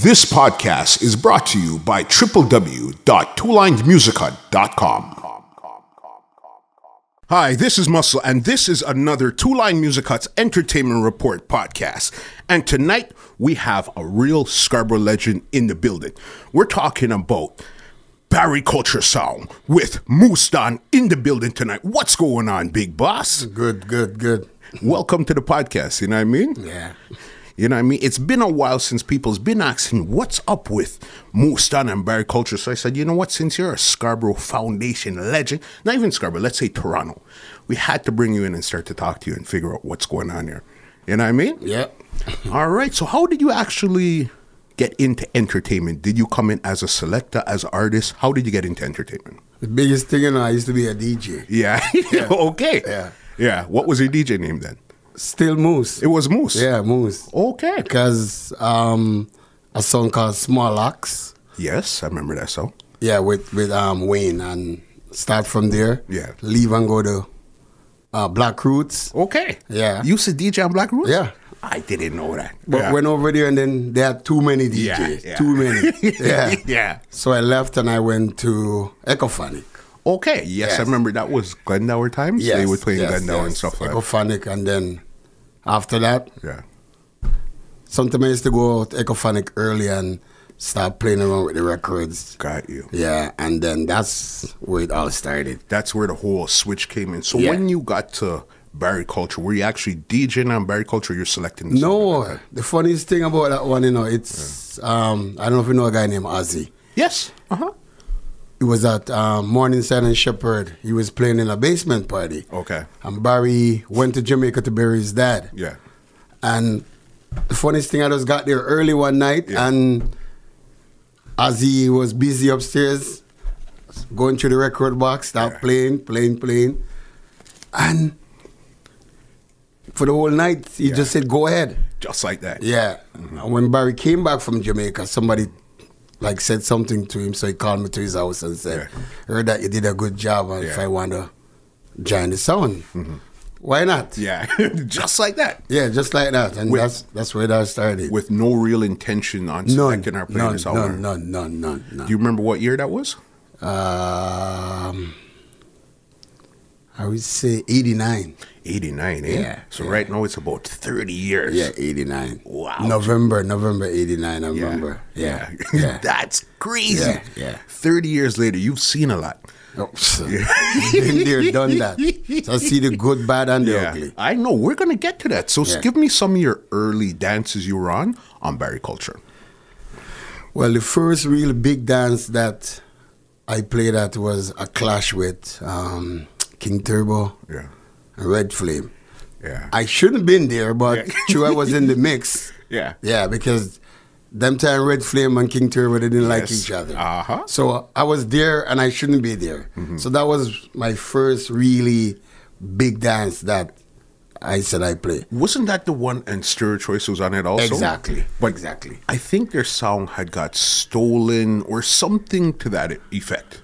This podcast is brought to you by www.twolinesmusichut.com. Hi, this is Muscle, and this is another Two Line Music Hut's Entertainment Report podcast. And tonight, we have a real Scarborough legend in the building. We're talking about Barry Culture Sound with Moose Don in the building tonight. What's going on, big boss? Good. Welcome to the podcast, you know what I mean? Yeah. You know what I mean? It's been a while since people's been asking, what's up with Moose Don and Barry Culture? So I said, you know what? Since you're a Scarborough Foundation legend, not even Scarborough, let's say Toronto, we had to bring you in and start to talk to you and figure out what's going on here. You know what I mean? Yeah. All right. So how did you actually get into entertainment? Did you come in as a selector, as an artist? How did you get into entertainment? The biggest thing, I used to be a DJ. Yeah. Okay. Yeah. What was your DJ name then? Still Moose. It was Moose? Yeah, Moose. Okay. Because a song called Small Axe. Yes, I remember that song. Yeah, with Wayne, and start from there. Yeah. Leave and go to Black Roots. Okay. Yeah. You used to DJ on Black Roots? Yeah. I didn't know that. But went over there, and then they had too many DJs. Yeah. Too many. Yeah. Yeah. So I left and I went to Echophonic. Okay. Yes, I remember that was Glendower times. Yes. They were playing yes, Glendower yes. and stuff like that. Echophonic, and then after that, Yeah. sometimes I used to go to Echophonic early and start playing around with the records. Got you. Yeah, and then that's where it all started. That's where the whole switch came in. So Yeah. when you got to Barry Culture, were you actually DJing on Barry Culture? You're selecting the song? No, the funniest thing about that one, it's I don't know if you know a guy named Ozzy. Yes. Uh-huh. He was at Morningside and Shepherd. He was playing in a basement party. Okay. And Barry went to Jamaica to bury his dad. Yeah. And the funniest thing, I just got there early one night, and Ozzy was busy upstairs, going through the record box, start playing. And for the whole night, he just said, go ahead. Just like that. Yeah. Mm-hmm. And when Barry came back from Jamaica, somebody said something to him, so he called me to his house and said, heard that you did a good job, and if I want to join the sound, why not? Yeah. Just like that. Yeah, just like that. And that's where that started. With no real intention on selecting or playing this album? None. Do you remember what year that was? I would say 89. 89, eh? Yeah. So right now it's about 30 years. Yeah, 89. Wow. November 89, I remember. Yeah. That's crazy. Yeah. 30 years later, you've seen a lot. Oh, been there, done that. So I see the good, bad, and the ugly. I know. We're going to get to that. So Yeah. give me some of your early dances you were on Barry Culture. Well, the first real big dance that I played at was a clash with King Turbo Yeah. and Red Flame. Yeah. I shouldn't have been there, but true, I was in the mix. Yeah. Yeah, because them time Red Flame and King Turbo, they didn't like each other. Uh-huh. So I was there and I shouldn't be there. So that was my first really big dance that I said I play. Wasn't that the one and Stir Choice was on it also? Exactly. But exactly. I think their song had got stolen or something to that effect.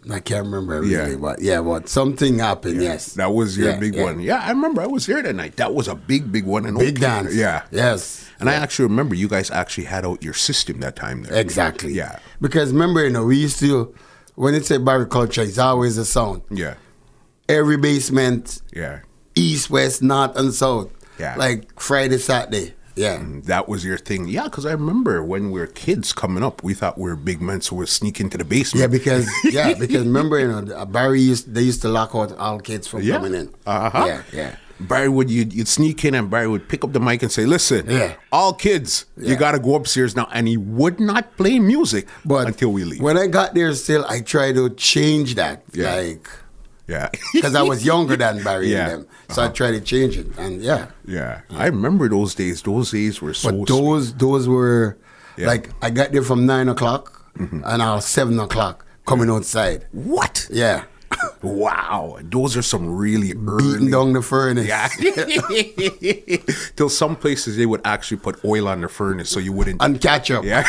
I can't remember really, Yeah. but something happened, yes. That was your big yeah. one. Yeah, I remember I was there that night. That was a big one. And Big dance. Yeah. Yes. And I actually remember you guys actually had out your system that time there. Exactly. Yeah. Because remember, we used to, when it's a Barry Culture, it's always a sound. Yeah. Every basement, Yeah. east, west, north, and south. Yeah. Like Friday, Saturday. Yeah. That was your thing. Yeah, because I remember when we were kids coming up, we thought we were big men, so we'd sneak into the basement. Yeah, because remember, Barry they used to lock out all kids from coming in. Uh-huh. Yeah. Barry you'd sneak in and Barry would pick up the mic and say, listen, all kids, you got to go upstairs now. And he would not play music until we leave. When I got there still, I tried to change that. Yeah. Because I was younger than Barry and them. So I tried to change it. And Yeah. I remember those days. Those days were so But those were, like, I got there from 9 o'clock and I was 7 o'clock coming outside. What? Yeah. Wow. Those are some really early. Beating down the furnace. Yeah. Till some places they would actually put oil on the furnace so you wouldn't. And ketchup. Yeah.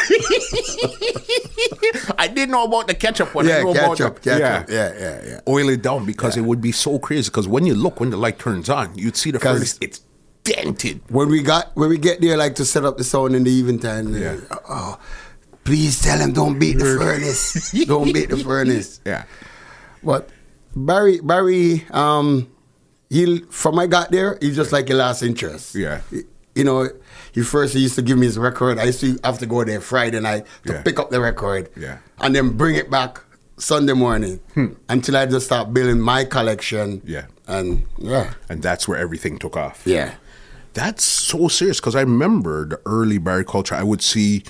I didn't know about the ketchup one. Yeah, I know ketchup. about Yeah. Oil it down because it would be so crazy. Because when the light turns on, you'd see the furnace. It's dented. When we get there, like to set up the sound in the evening time. Yeah. Oh, please tell him don't beat the furnace. Don't beat the furnace. Yeah. But Barry, he from I got there, he's just like a last interest. Yeah. You know, he used to give me his record. I used to have to go there Friday night to pick up the record. Yeah. And then bring it back Sunday morning until I just start building my collection. Yeah. And And that's where everything took off. Yeah. That's so serious because I remember the early Barry culture. I would see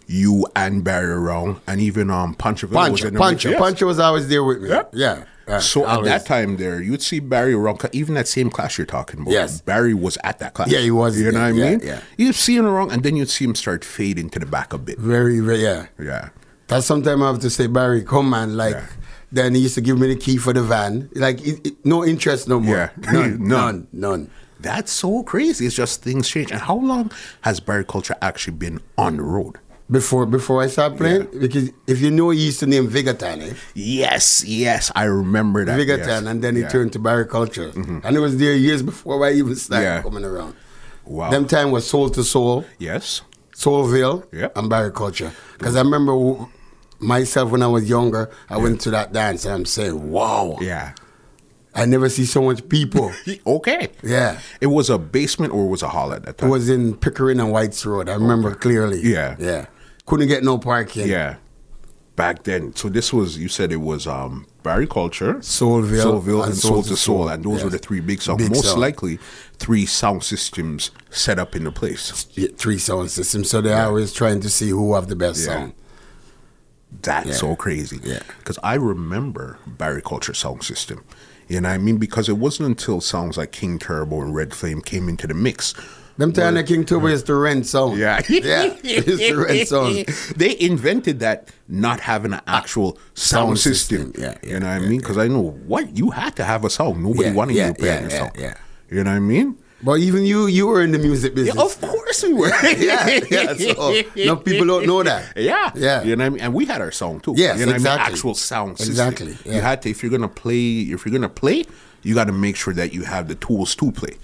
you and Barry around, and even Pancho was in the mix. Yes. Pancho was always there with me. Yep. Yeah. So always. at that time there, you'd see Barry around, even that same class you're talking about. Yes. Barry was at that class. Yeah, he was. You know what I mean? Yeah. You'd see him around, and then you'd see him start fading to the back a bit. Very, Yeah. That's sometimes I have to say, Barry, come man. Like, then he used to give me the key for the van. Like, no interest no more. Yeah. None. That's so crazy. It's just things change. And how long has Barry culture actually been on the road? Before I started playing, because if you know, he used to name Vigatan, eh? Yes, I remember that. Vigatan, and then he turned to Barry Culture, and it was there years before I even started coming around. Wow. Them time was Soul to Soul, Yes. Soulville, Yep. and Barry Culture. Because I remember myself when I was younger, I went to that dance, and I'm saying, wow, Yeah. I never see so much people. Okay. Yeah. It was a basement or it was a hall at that It time? was in Pickering and Whites Road. I remember clearly. Yeah. Yeah. Couldn't get no parking. Yeah. Back then. So this was, you said it was Barry Culture, Soulville, and Soul to Soul. And those Yes. were the three big songs. Big Most song. likely 3 sound systems set up in the place. 3 sound systems. So they're always trying to see who have the best Yeah. sound. That's so crazy. Yeah. Because I remember Barry Culture sound system. You know what I mean? Because it wasn't until sounds like King Turbo and Red Flame came into the mix. Them time the King Turbo is to rent sound. Yeah. It's to rent sound. They invented that not having an actual sound system. Yeah, you know what I mean? Because I know you had to have a sound. Nobody wanted you to play your song. Yeah. You know what I mean? But even you were in the music business. Yeah, of course we were. So no people don't know that. Yeah. You know what I mean? And we had our song too. Yes, you know what I mean? exactly. Actual sound system. Exactly. Yeah. You had to, if you're gonna play, you got to make sure that you have the tools to play.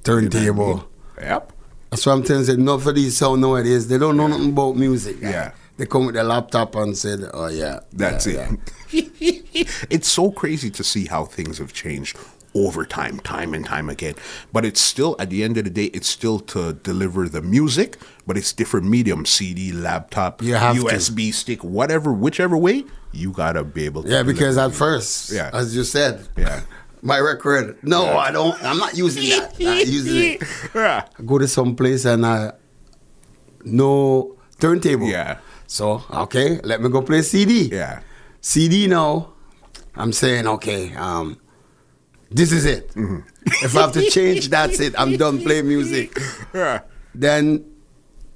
Turntable. You know what I mean? Yep. That's what I'm telling you. Enough of these sound nowadays, they don't know nothing about music. Yeah. They come with their laptop and said, "Oh yeah, That's it. yeah." It's so crazy to see how things have changed over time and time again. But it's still, at the end of the day, it's still to deliver the music, but it's different mediums, CD, laptop, You have USB stick, whichever way, you gotta be able to. Yeah, because deliver. at first, as you said, Yeah. my record, I'm not using that. I'm not using it. Yeah. I go to some place and no turntable. Yeah. So, okay, let me go play CD. Yeah. CD now, I'm saying, okay, this is it. If I have to change, that's it. I'm done playing music. Yeah. Then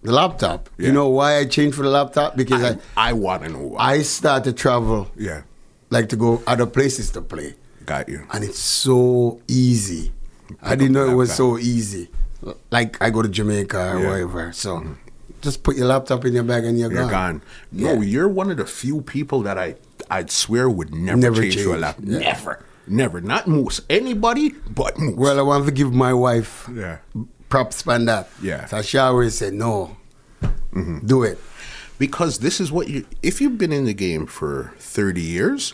the laptop. Yeah. You know why I changed for the laptop? Because I want to know why. I start to travel, Yeah. like to go other places to play. Got you. And it's so easy. I didn't know it was laptop. so easy. Like I go to Jamaica or wherever. So just put your laptop in your bag and you're You're gone. gone. No, you're one of the few people that I'd swear would never change to a laptop. Yeah. Never. Not Moose. Anybody but Moose. Well, I want to give my wife Yeah. props on that. Yeah. So she always said, no, do it. Because this is what if you've been in the game for 30 years,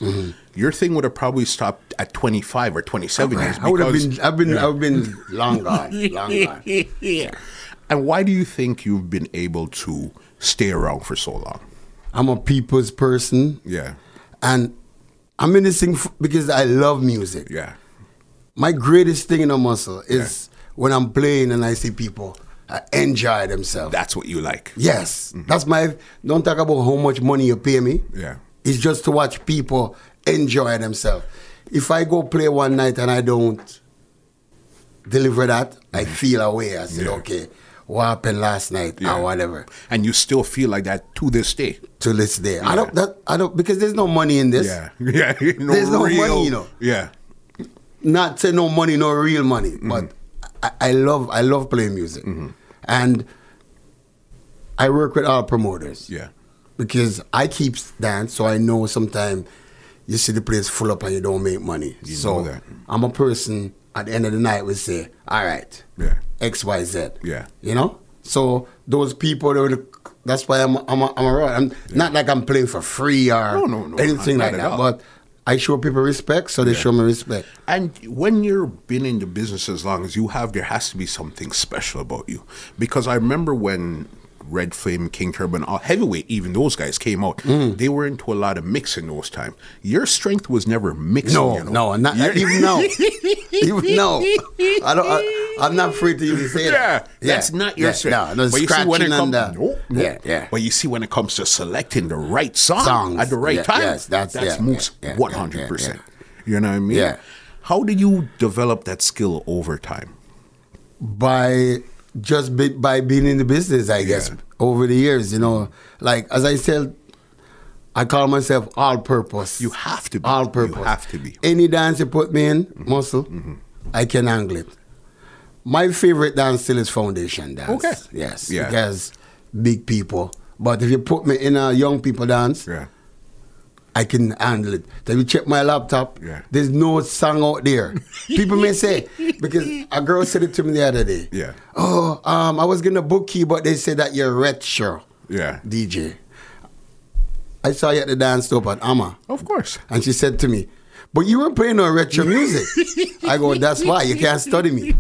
your thing would have probably stopped at 25 or 27 years. I would have been, I've been long gone, long gone. Yeah. And why do you think you've been able to stay around for so long? I'm a people's person. Yeah. And I'm in this thing because I love music. Yeah. My greatest thing in a muscle is when I'm playing and I see people enjoy themselves. That's what you like. Yes. That's don't talk about how much money you pay me. Yeah. It's just to watch people enjoy themselves. If I go play one night and I don't deliver that, I feel away. I said, okay, what happened last night or whatever. And you still feel like that to this day. To this day. Yeah. I don't because there's no money in this. Yeah. Yeah. There's no money, you know. Yeah. Not say no money, no real money. But I love playing music. And I work with all promoters. Yeah. Because I keep dance, so I know sometimes you see the place full up and you don't make money. You know that. I'm a person, at the end of the night we say, all right, Yeah. XYZ. Yeah. You know? So those people, that's why I'm around. Not like I'm playing for free or anything like that, but I show people respect, so they show me respect. And when you've been in the business as long as you have, there has to be something special about you. Because I remember when Red Flame, King Turban, Heavyweight, even those guys came out, they were into a lot of mixing those times. Your strength was never mixing. No, not even now. Even now. I'm not afraid to even say that. That's not your strength. No, but you see when it comes, Yeah. But you see when it comes to selecting the right songs at the right time, that's moves 100%. You know what I mean? Yeah. How did you develop that skill over time? By being in the business, I guess, over the years, you know. Like, as I said, I call myself all-purpose. You have to be. All-purpose. You have to be. Any dance you put me in, muscle, I can angle it. My favorite dance still is foundation dance. Okay. Yes. Yeah. Because big people. But if you put me in a young people dance, I can handle it. If you check my laptop, there's no song out there. People may say, because a girl said it to me the other day. Yeah. Oh, I was going to book you, but they said that you're retro DJ. I saw you at the dance stop at Amma. Of course. And she said to me, but you weren't playing no retro music. I go, that's why. You can't study me.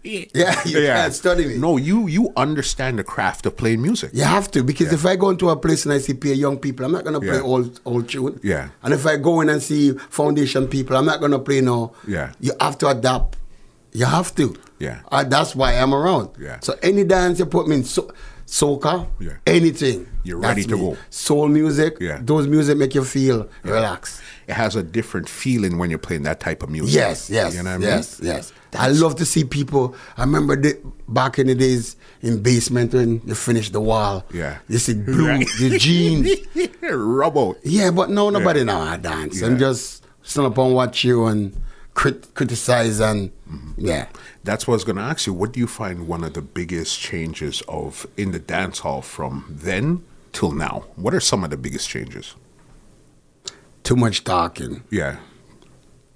Yeah, you can't study me. No, you understand the craft of playing music. You have to, because if I go into a place and I see young people, I'm not going to play old tune. Yeah. And if I go in and see foundation people, I'm not going to play no. Yeah. You have to adapt. You have to. Yeah. That's why I'm around. Yeah. So any dance you put me in, soca, anything. You're ready to go. Soul music, those music make you feel relaxed. It has a different feeling when you're playing that type of music. Yes. You know what I mean? Yes. I love to see people. I remember back in the days in basement when you finish the wall. Yeah. You see blue, the jeans. Rub out. Yeah, but no, nobody now I dance. I'm just stand up and watch you and criticize and That's what I was going to ask you. What do you find one of the biggest changes in the dance hall from then till now? What are some of the biggest changes? Too much talking. Yeah.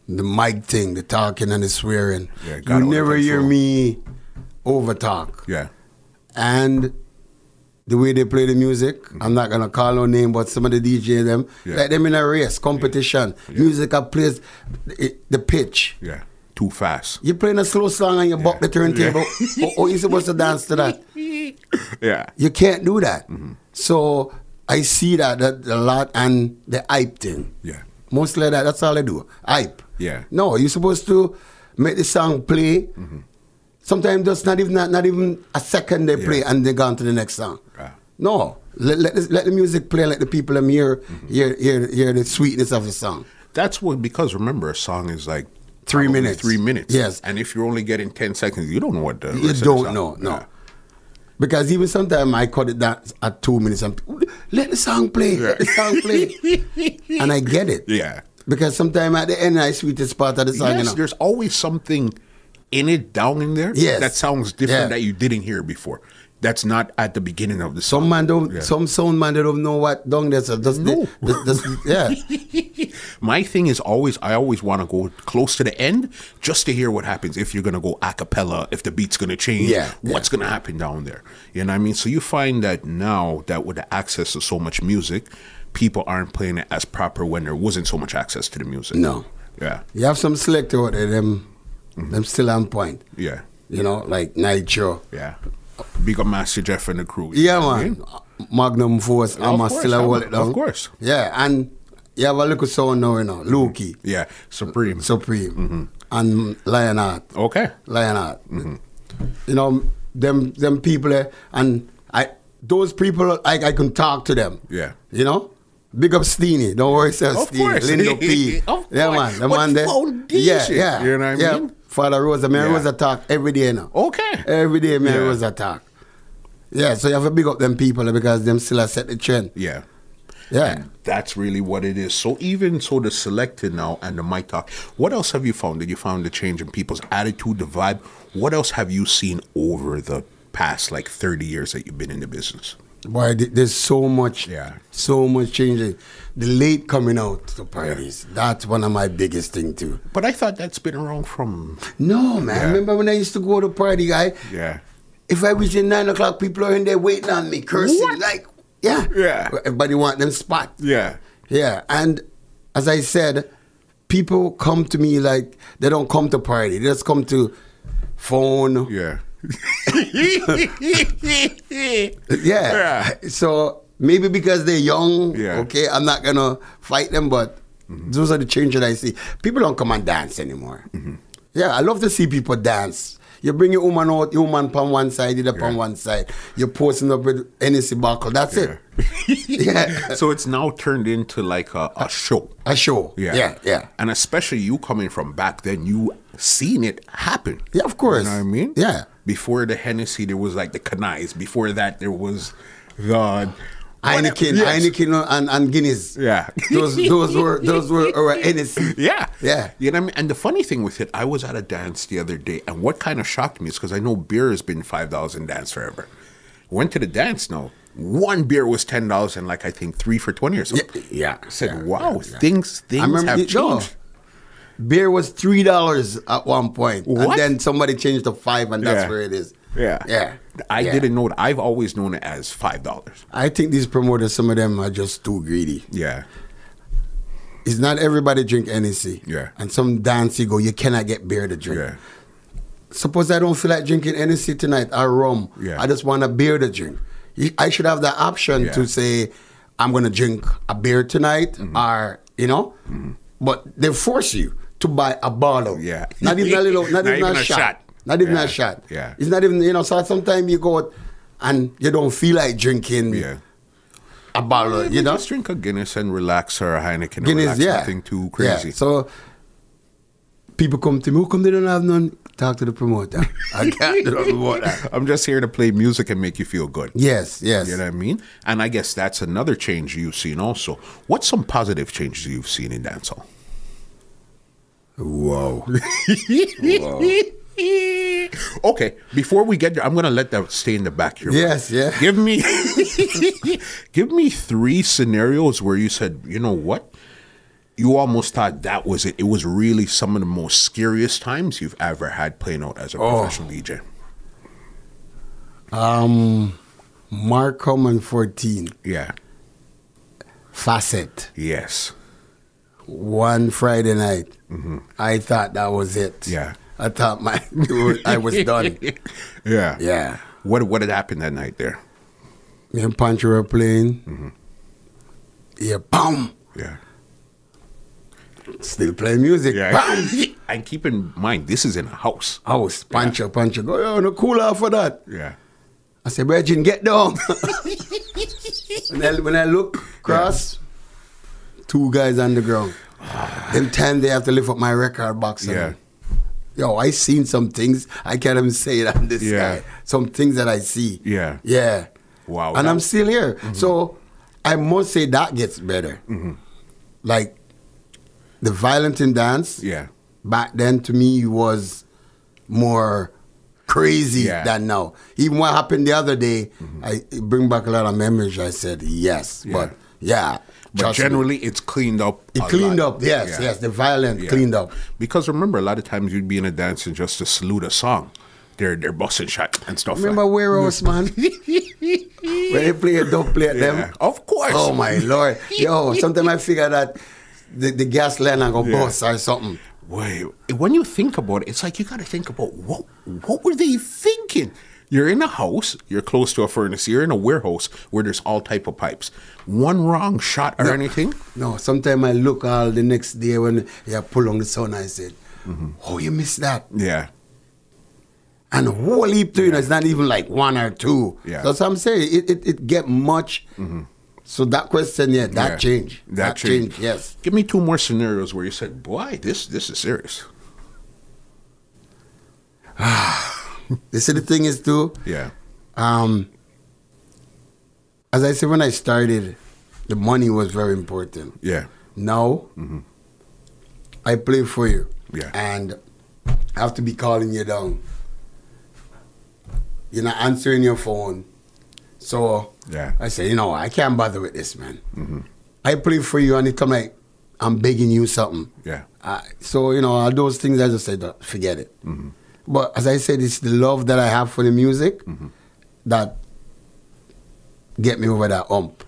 The mic thing, the talking and the swearing. Yeah, you never hear me over talk. Yeah. And the way they play the music, I'm not gonna call no name, but some of the DJ them, like them in a race, competition. Music plays the pitch. Yeah. Too fast. You're playing a slow song and you buck the turntable. Or you're supposed to dance to that. Yeah. You can't do that. So I see that a lot, and the hype thing. Yeah. Mostly that's all I do. Hype. Yeah. No, you're supposed to make the song play. Sometimes just not even a second they play and they go on to the next song. No. Let the music play, let the people hear the sweetness of the song. That's what, because remember, a song is like 3 minutes. 3 minutes. Yes. And if you're only getting 10 seconds, you don't know what the You don't know, no. Because even sometimes I cut it down at 2 minutes and let the song play, let the song play. And I get it. Yeah. Because sometimes at the end, I sweetest part of the song. Yes, you know. there's always something in it, down in there, that sounds different that you didn't hear before. That's not at the beginning of the song. Some man don't, some sound man they don't know what down there. So My thing is I always want to go close to the end just to hear what happens. If you're going to go a cappella, if the beat's going to change, what's going to happen down there. You know what I mean? So you find that now that with the access to so much music, people aren't playing it as proper when there wasn't so much access to the music. No. Yeah. You have some selector out there, them still on point. Yeah. You know, like Nitro. Yeah. Big up Master Jeff and the crew. Yeah, man. Magnum Force, I'm still a hold it down. Of course. Yeah, and you have a little sound now, you know, Lukey. Yeah, Supreme. And Lionheart. Okay. Lionheart. You know, them people, and those people, I can talk to them. Yeah. You know? Big up Steenie. Don't worry, sir. Steenie. Lindo P. Yeah, man. The man there. Yeah. You know what I mean? Father Rosa. Man, Rosa talk every day now. Okay. Every day, man, Rosa talk. Yeah, so you have to big up them people because them still have set the trend. Yeah. Yeah. And that's really what it is. So even so the Selector now and the mic talk, what else have you found? Did you found the change in people's attitude, the vibe? What else have you seen over the past like 30 years that you've been in the business? Boy, there's so much changing. The late coming out to parties, that's one of my biggest thing too. But I thought that's been around from... No, man. Yeah. Remember when I used to go to party, guy? Yeah. If I reach at 9 o'clock, people are in there waiting on me, cursing. What? Like, yeah. Yeah. Everybody want them spot. Yeah. Yeah. And as I said, people come to me like they don't come to party. They just come to phone. Yeah. Yeah. So maybe because they're young, Yeah. okay, I'm not going to fight them, but those are the changes that I see. People don't come and dance anymore. Yeah, I love to see people dance. You bring your woman out, your woman on one side, the other on one side. You're posting up with NSC buckle. That's it. Yeah. So it's now turned into like a show. A show. Yeah. Yeah. And especially you coming from back then, you seen it happen. Yeah, of course. You know what I mean? Yeah. Before the Hennessy, there was like the Canais. Before that, there was the... Heineken and Guinness. Yeah. Those were Hennessy. Yeah. Yeah. You know what I mean? And the funny thing with it, I was at a dance the other day, and what kind of shocked me is because I know beer has been $5 in dance forever. Went to the dance now. One beer was $10 and like I think 3 for $20 or something. Yeah. I said, Yeah. wow, Yeah. things have changed. Beer was $3 at one point. What? And then somebody changed to $5 and that's Yeah. where it is. Yeah. Yeah. I Yeah. didn't know it. I've always known it as $5. I think these promoters, some of them are just too greedy. Yeah. It's not everybody drink NEC. Yeah. And some dance you go, you cannot get beer to drink. Yeah. Suppose I don't feel like drinking NEC tonight or rum. Yeah. I just want a beer to drink. I should have the option Yeah. to say, I'm going to drink a beer tonight or, you know. But they force you to buy a bottle. Yeah. Not even a little, not even a shot. Not even a shot. Yeah. It's not even, you know, so sometimes you go out and you don't feel like drinking a bottle, you know. Just drink a Guinness and relax, or a Heineken and Guinness, relax. Nothing too crazy. Yeah. So people come to me, how come they don't have none? Talk to the promoter. I can't do nothing about that. I'm just here to play music and make you feel good. Yes, yes. You know what I mean? And I guess that's another change you've seen also. What's some positive changes you've seen in dancehall? Whoa. Okay, before we get there, I'm going to let that stay in the back here. Yes, yeah. Give me give me 3 scenarios where you said, you know what? You almost thought that was it. It was really some of the most scariest times you've ever had playing out as a professional DJ. Markham and 14. Yeah. Facet. Yes. One Friday night. I thought that was it. Yeah. I thought I was done. Yeah. Yeah. What had happened that night there? Me and Pancho were playing. Yeah, bam. Yeah. Still playing music. Yeah. Bam. And keep in mind, this is in a house. House. Pancho go, yo, no cool off for that. Yeah. I said, Virgin, get down. when I look across, 2 guys on the ground. Them time they have to lift up my record box. Yeah. Yo, I seen some things. I can't even say it on this Yeah. guy. Some things that I see. Yeah. Yeah. Wow. And I'm still here. So I must say that gets better. Like the violent in dance, Yeah. back then to me was more crazy than now. Even what happened the other day, it bring back a lot of memories. I said yes. But yeah. But generally, it's cleaned up. It cleaned up, yes, yes. The violent cleaned up. Because remember, a lot of times you'd be in a dance and just to salute a song, they're busting shot and stuff. Remember Warehouse, man? When they play it, don't play at them. Of course. Oh my Lord. Yo, sometimes I figure that the gas line and go bust or something. Wait, when you think about it, it's like you got to think about what were they thinking? You're in a house, you're close to a furnace, you're in a warehouse where there's all type of pipes. One wrong shot or anything? No, sometimes I look all the next day when you pull on the sun, I said, oh, you missed that. Yeah. And a whole heap to it's not even like 1 or 2. Yeah. That's what I'm saying. It get much. So that question, that changed. That changed, yes. Give me 2 more scenarios where you said, boy, this is serious. You see, the thing is too, Yeah. as I said when I started, the money was very important. Yeah. Now, I play for you. Yeah. And I have to be calling you down. You're not answering your phone. So Yeah. I said, you know, I can't bother with this, man. I play for you, and it come like I'm begging you something. Yeah. So, you know, all those things, I just said, forget it. But as I said, it's the love that I have for the music that get me over that hump.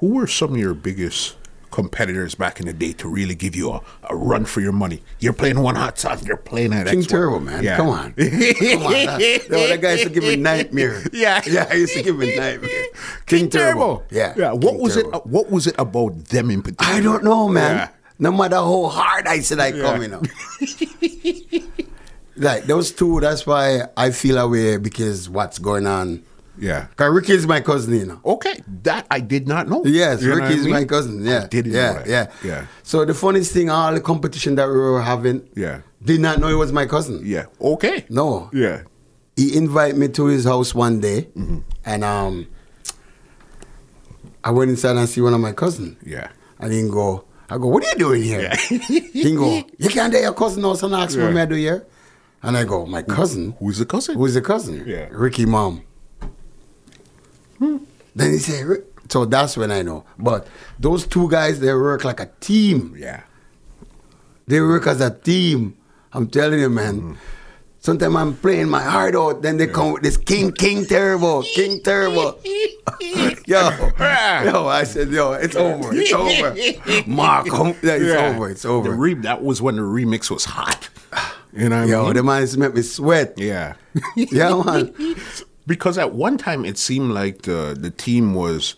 Who were some of your biggest competitors back in the day to really give you a run for your money? You're playing one hot sauce, you're playing at King X1. Turbo, man. Yeah. Come on. Come on. That guy used to give me nightmare. Yeah. Yeah, he used to give me nightmare. King Turbo. Yeah. Yeah. King Turbo. What was it about them in particular? I don't know, man. Yeah. No matter how hard I said I come, you know. Like, those two, that's why I feel away, because what's going on. Yeah. Because Ricky is my cousin, you know. Okay. That I did not know. Yes, You know Ricky what I is mean? my cousin. Yeah. I didn't yeah, know that. Yeah. Yeah. So the funniest thing, all the competition that we were having, Yeah. did not know he was my cousin. Yeah. Okay. No. Yeah. He invited me to his house one day, and I went inside and see one of my cousins. Yeah. And he go, I go, what are you doing here? Yeah. He go, you can't do your cousin house and ask Yeah. what me I do here? And I go, my cousin? Who's the cousin? Who's the cousin? Yeah. Ricky mom. Then he said, so that's when I know. But those two guys, they work like a team. Yeah. They work as a team. I'm telling you, man. Sometimes I'm playing my heart out, then they come with this King Turbo. Yo, I said, it's over. It's over. Mark, it's over. That was when the remix was hot. You know what I mean? The man just make me sweat. Yeah. Yeah, man. Because at one time it seemed like the team was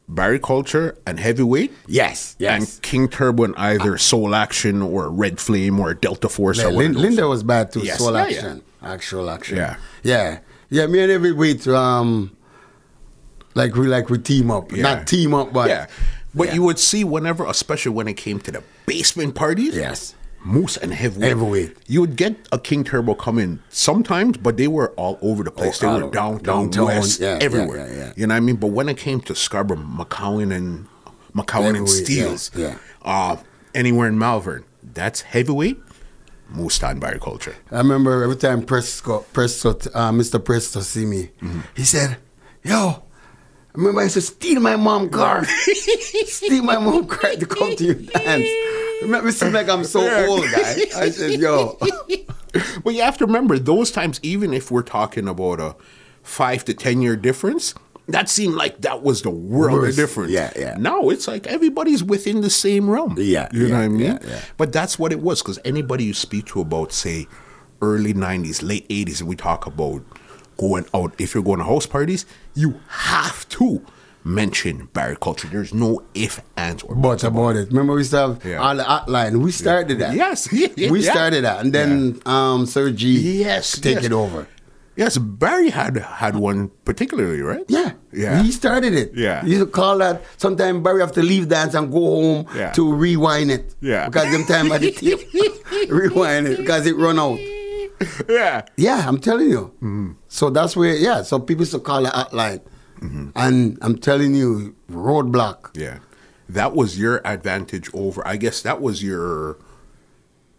Barry Culture and Heavyweight. Yes. And King Turbo and either Soul Action or Red Flame or Delta Force. Yeah, or one of those. Linda was bad too. Yes. Soul Yeah, Action. Actual Action. Yeah. Yeah, me and Heavyweight, we team up. Yeah. Not team up, but... Yeah. But you would see whenever, especially when it came to the basement parties. Yes. Moose and Heavyweight. You would get a King Turbo come in sometimes, but they were all over the place. They were downtown, west, everywhere. Yeah. You know what I mean? But when it came to Scarborough, McCowan and Steels, anywhere in Malvern, that's Heavyweight, Moose and Barry Culture. I remember every time Mr. Presto see me, he said, yo, I remember I used to steal my mom's car. Steal my mom's car to come to your dance. It made me seem like I'm so old, guy. I said, yo. But you have to remember, those times, even if we're talking about a 5 to 10 year difference, that seemed like that was the world of difference. Yeah. Now it's like everybody's within the same realm. Yeah. You know what I mean? Yeah. But that's what it was, because anybody you speak to about, say, early 90s, late 80s, and we talk about going out, if you're going to house parties, you have to mention Barry Culture. There's no if, ands, or buts about it. Remember we used to have all the hotline. We started that. Yes. We started that. And then Sir G take it over. Yes, Barry had one particularly, right? Yeah. He started it. Yeah. He used to call that, sometimes Barry have to leave dance and go home to rewind it. Yeah. Because them time at the tape, rewind it because it run out. Yeah, I'm telling you. So that's where, so people used to call it hotline. And I'm telling you, roadblock. Yeah. That was your advantage over, I guess that was your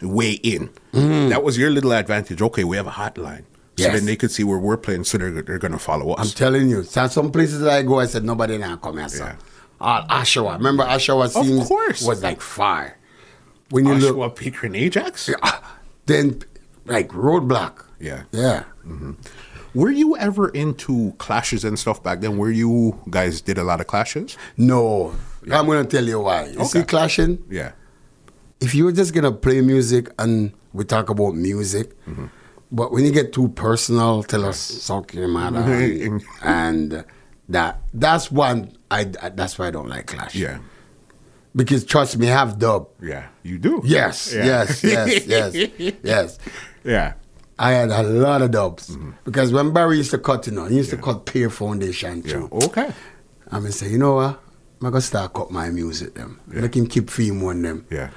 way in. That was your little advantage. Okay, we have a hotline. So then they could see where we're playing, so they're going to follow us. I'm telling you. So some places that I go, I said, nobody now come here, sir. Oshawa. Remember Oshawa scenes was like fire. When you Oshawa, Picker, and Ajax? Then, like, roadblock. Yeah. Were you ever into clashes and stuff back then? Were you guys did a lot of clashes? No. I'm going to tell you why. You see clashing? Yeah. If you were just going to play music and we talk about music, but when you get too personal, tell us, suck your mother. And that's one, that's why I don't like clash. Yeah. Because trust me, I have dub. Yeah, you do. Yes. Yeah. I had a lot of dubs. Because when Barry used to cut, he used to cut Peer Foundation too. Okay. I'm going to say, you know what? I'm going to start cut my music them. Make him keep film on them. Yeah.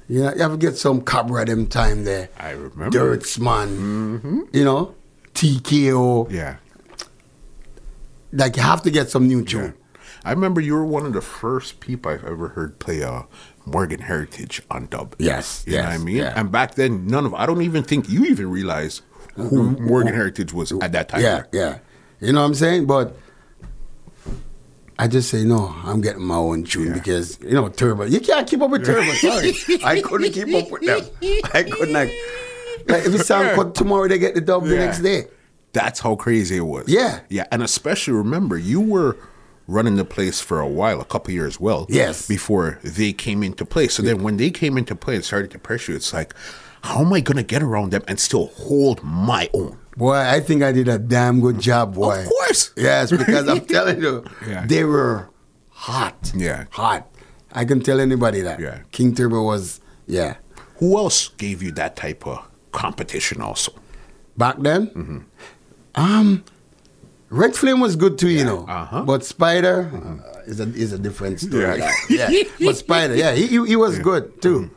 You know, you have to get some Cabra them time there. I remember. Dirtsman. You know, TKO. Yeah. Like, you have to get some new tune. Yeah. I remember you were one of the first people I've ever heard play Morgan Heritage on dub. Yes. You know what I mean? Yeah. And back then, I don't even think you even realized who Morgan Heritage was at that time. Yeah. You know what I'm saying? But I just say, no, I'm getting my own tune because, you know, Turbo. You can't keep up with Turbo, sorry. I couldn't keep up with them. I couldn't. Like if a song cut tomorrow, they get the dub the next day. That's how crazy it was. Yeah. Yeah, and especially remember, you were running the place for a while, a couple years before they came into play. So then when they came into play and started to pressure you, it's like, how am I going to get around them and still hold my own? Boy, I think I did a damn good job, boy. Of course. Yes, because I'm telling you, they were hot. Yeah. Hot. I can tell anybody that. Yeah. King Turbo was, Who else gave you that type of competition also? Back then? Red Flame was good too, you know. But Spider is a different story. But Spider, he was good too.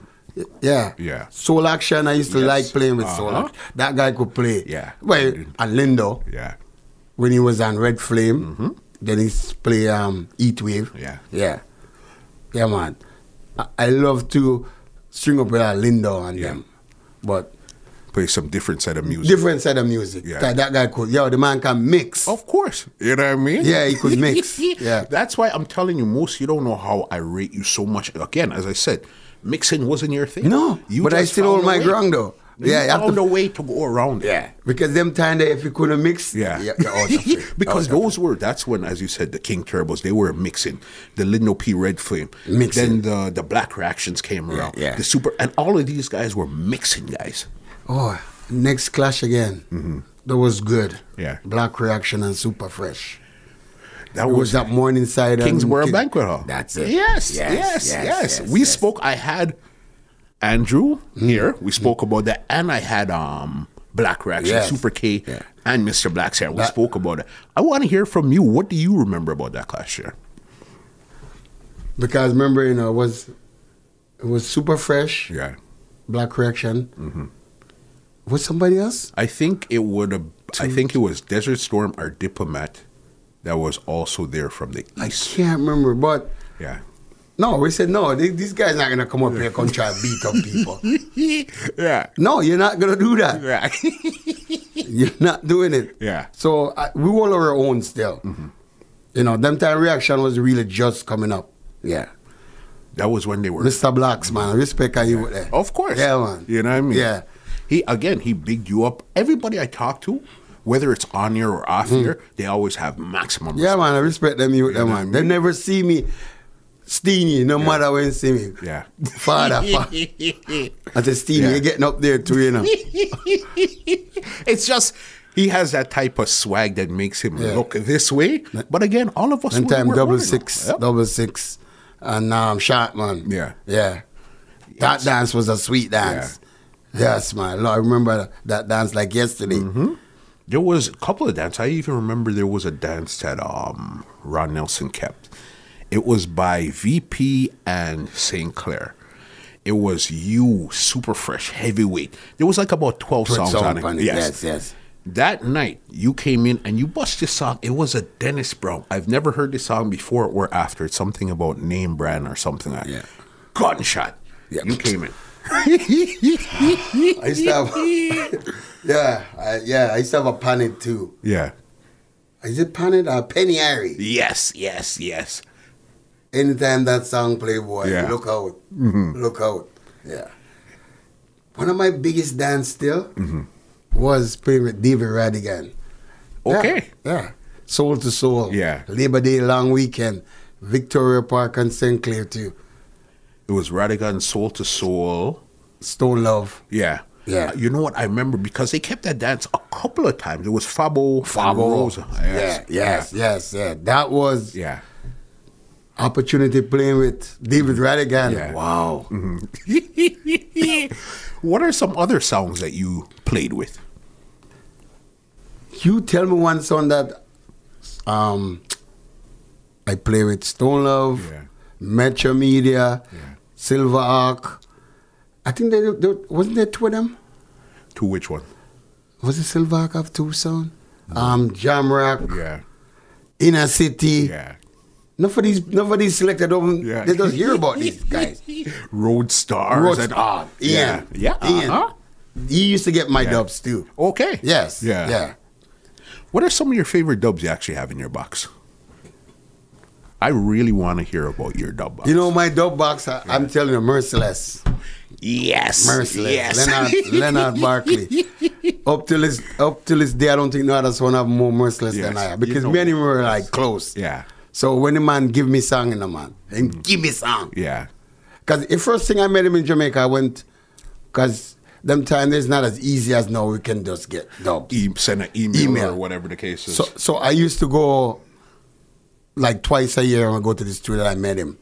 Yeah. Soul Action, I used to like playing with Soul Action. That guy could play. Yeah. Well, and Lindo. Yeah. When he was on Red Flame, then he play Heat Wave. Yeah, man. I love to string up with Lindo and them. But play some different set of music. Yeah. That guy could. The man can mix. Of course. You know what I mean? Yeah, he could mix. Yeah. That's why I'm telling you, most you don't know how I rate you so much. Again, as I said, mixing wasn't your thing. No, but I still hold my ground though. You found a way to go around it. Yeah, because them time that if you couldn't mix, you're out of it. Because that's when, as you said, the King Turbos, they were mixing. The Lindo P Red Flame. Mixing. Then the Black Reactions came around. Yeah. The Super, and all of these guys were mixing guys. Oh, next clash again. That was good. Yeah. Black Reaction and Super Fresh. That was that morning side. Kingsborough Banquet Hall. That's it. Yes. We spoke. I had Andrew here. We spoke about that, and I had Black Reaction, Super K, and Mr. Black's here. We spoke about it. I want to hear from you. What do you remember about that clash here? Because remember, it was Super Fresh. Yeah. Black Reaction. Was somebody else? I think it would have. I think it was Desert Storm or Diplomat that was also there from the east. I can't remember, but no, we said no. These guys not gonna come up here and try to beat up people. No, you're not gonna do that. You're not doing it. So we all our own still. Them time Reaction was really just coming up. That was when they were Mr. Blacks, man. Respect how you were there. Of course. Yeah, man. You know what I mean? Yeah. He bigged you up. Everybody I talk to, whether it's on here or off here, they always have maximum respect. Yeah, man, I respect them, man. They never see me steeny, no matter when they see me. Yeah. Father. I said, Steeny, you're getting up there too, It's just, he has that type of swag that makes him look this way. But again, all of us one time, double six, and shot, man. Yeah. That dance was a sweet dance. Yes, man. I remember that dance like yesterday. There was a couple of dances. I even remember there was a dance that Ron Nelson kept. It was by VP and St. Clair. It was you, Super Fresh, Heavyweight. There was like about 12 songs on it. Yes. That night, you came in and you bust this song. It was a Dennis Brown. I've never heard this song before or after. It's something about name brand or something like that. Gunshot. You came in. I used to have, I used to have a Panid too. Yeah. Is it Panid or Penny Harry? Yes. Anytime that song play, boy, look out. Look out. Yeah. One of my biggest dance still was playing with David Radigan. Okay. Yeah. Soul to Soul. Yeah. Labor Day long weekend. Victoria Park and St. Clair too. It was Radigan, Soul to Soul. Stone Love. Yeah. You know what? I remember because they kept that dance a couple of times. It was Fabo. Rosa. Yes. That was opportunity playing with David Radigan. Yeah. Wow. What are some other songs that you played with? You tell me one song that I play with Stone Love, Metro Media, Silver Arc. I think wasn't there two of them? To which one? Was it Silver Arc of Tucson? Jamrock. Yeah. Inner City. Yeah. Nobody selected them. They don't hear about these guys. Road Stars. Ian. Yeah. Ian. He used to get my dubs too. Okay. Yes. Yeah. What are some of your favorite dubs you actually have in your box? I really want to hear about your dub box. You know, my dub box, I'm telling you, Merciless. Yes. Merciless. Yes. Leonard Barkley. Up till this day, I don't think no other one have more Merciless than I have. Because me and him were like close. Yeah. So when the man give me song, and give me song. Yeah. Because the first thing I met him in Jamaica, I went, because them time it's not as easy as now we can just get dubs. Send an email or whatever the case is. So I used to go like twice a year when I go to the studio. I met him,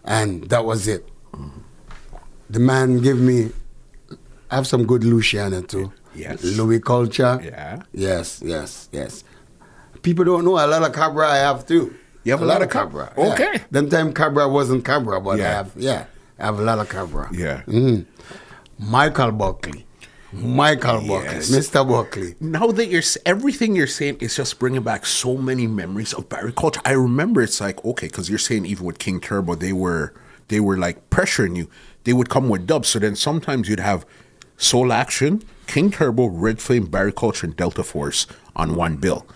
and that was it. The man gave me, I have some good Luciana too. Yes. Louis Culture. Yeah. Yes. People don't know a lot of Cabra I have too. You have a lot of Cabra. Okay. Yeah. Them time Cabra wasn't Cabra, but Yeah. I have a lot of Cabra. Yeah. Michael Buckley. Mr. Buckley. Now that everything you're saying is just bringing back so many memories of Barry Culture. I remember it's like, okay, because you're saying even with King Turbo, they were like pressuring you. They would come with dubs. So then sometimes you'd have Soul Action, King Turbo, Red Flame, Barry Culture, and Delta Force on one bill.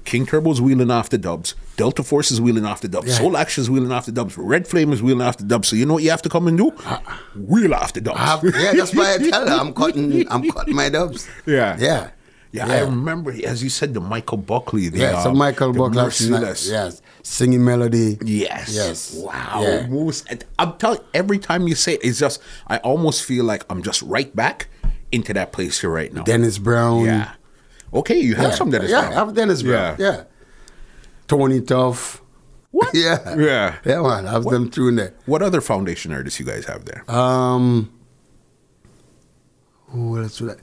King Turbo's wheeling off the dubs. Delta Force is wheeling off the dubs. Yeah. Soul Action is wheeling off the dubs. Red Flame is wheeling off the dubs. So you know what you have to come and do? Wheel off the dubs. Yeah, that's why I tell her I'm cutting my dubs. Yeah, I remember, as you said, the Michael Buckley. So Michael Buckley, yes, singing melody. Yes. Wow. Yeah. I'm telling you, every time you say it, it's just, I almost feel like I'm just right back into that place here right now. Dennis Brown. Yeah. Okay, you have some Dennis Brown. Yeah, I have Dennis Brown. Yeah. Tony Tuff. What? Yeah, man, I have them through in there. What other foundation artists you guys have there? Who else would I?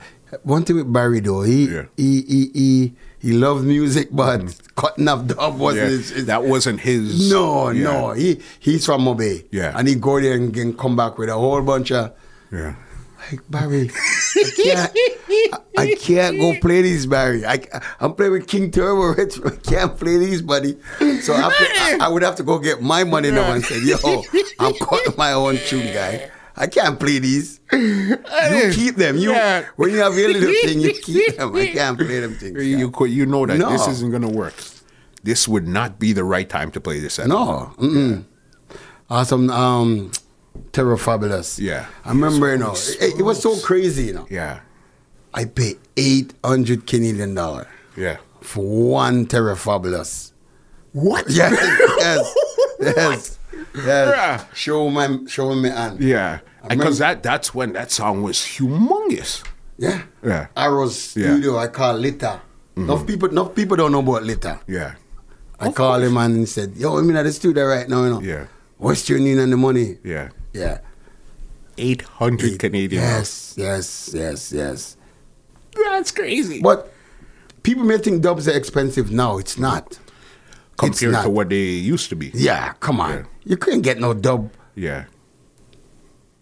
One thing with Barry though, he loved music, but cutting up dub wasn't his. That wasn't his. No. He's from Mobay. Yeah. And he go there and come back with a whole bunch of. Yeah. Like, Barry, I can't go play these, Barry. I'm playing with King Turbo. I can't play these, buddy. So I would have to go get my money now and say, yo, I'm cutting my own tune, guy. I can't play these. You keep them. When you have your little thing, you keep them. I can't play them things. You know that this isn't going to work. This would not be the right time to play this at all. No. Awesome. Terror Fabulous. Yeah. I remember, it was so crazy, Yeah. I paid $800 Canadian Yeah. for one Terror Fabulous. What? Yes. Yeah. Show me and. Yeah. Because that's when that song was humongous. Yeah. Yeah. Arrow's studio, I call Lita. Enough people don't know about Lita. Yeah. I called him and he said, yo, I'm in the studio right now, Yeah. What's your need and the money? Yeah. Yeah. 800 Canadian. Yes. That's crazy. But people may think dubs are expensive now. It's not. Compared to what they used to be. Yeah, come on. Yeah. You couldn't get no dub. Yeah.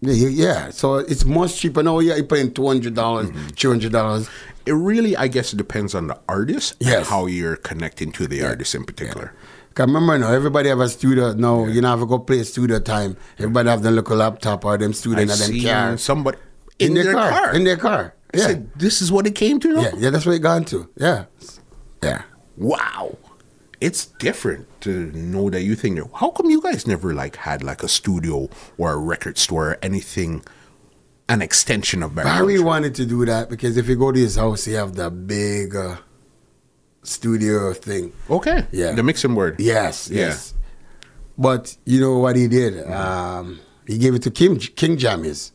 Yeah. So it's much cheaper now. Yeah, you're paying $200, $300. It really, I guess, it depends on the artist and Yes. how you're connecting to the artist in particular. Cause remember now, everybody have a studio now. You don't have to go play studio time. Everybody have them local laptop or them studio in them car. Somebody in their car. In their car. I said, this is what it came to now? Yeah, that's what it gone to. Yeah. Wow. It's different to know that you think, how come you guys never had a studio or a record store or anything, an extension of Barry Barry Culture? wanted to do that because if you go to his house, he have the big studio thing. Okay. Yeah. The mixing board. Yes. But you know what he did? He gave it to King Jammies.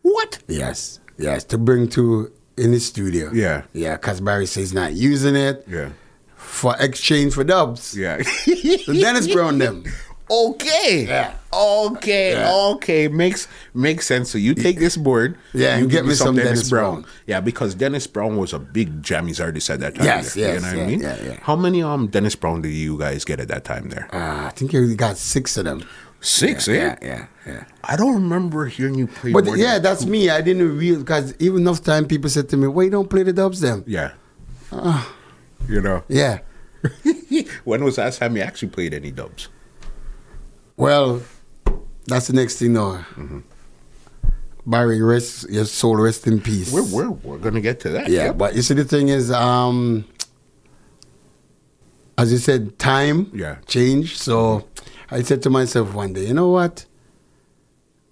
What? Yes, to bring to in his studio. Yeah. Yeah, because Barry says he's not using it. Yeah. For exchange for dubs. Yeah. So Dennis Brown them. Okay. Yeah. Okay. Makes sense. So you take this board. Yeah, you and get me some Dennis Brown. Yeah, because Dennis Brown was a big jammies artist at that time. Yes, there. yes. You know what I mean? Yeah. How many Dennis Brown did you guys get at that time there? I think he got 6 of them. 6, Yeah. I don't remember hearing you play. But more yeah, than that's 2. me. I didn't realize because even enough time people said to me, "Why you don't play the dubs then?" Yeah. You know. Yeah. When was the last time you actually played any dubs? Well, that's the next thing now. Barry, your soul rest in peace. We're gonna get to that. Yeah, but you see the thing is, as you said, time changed. So I said to myself one day, you know what?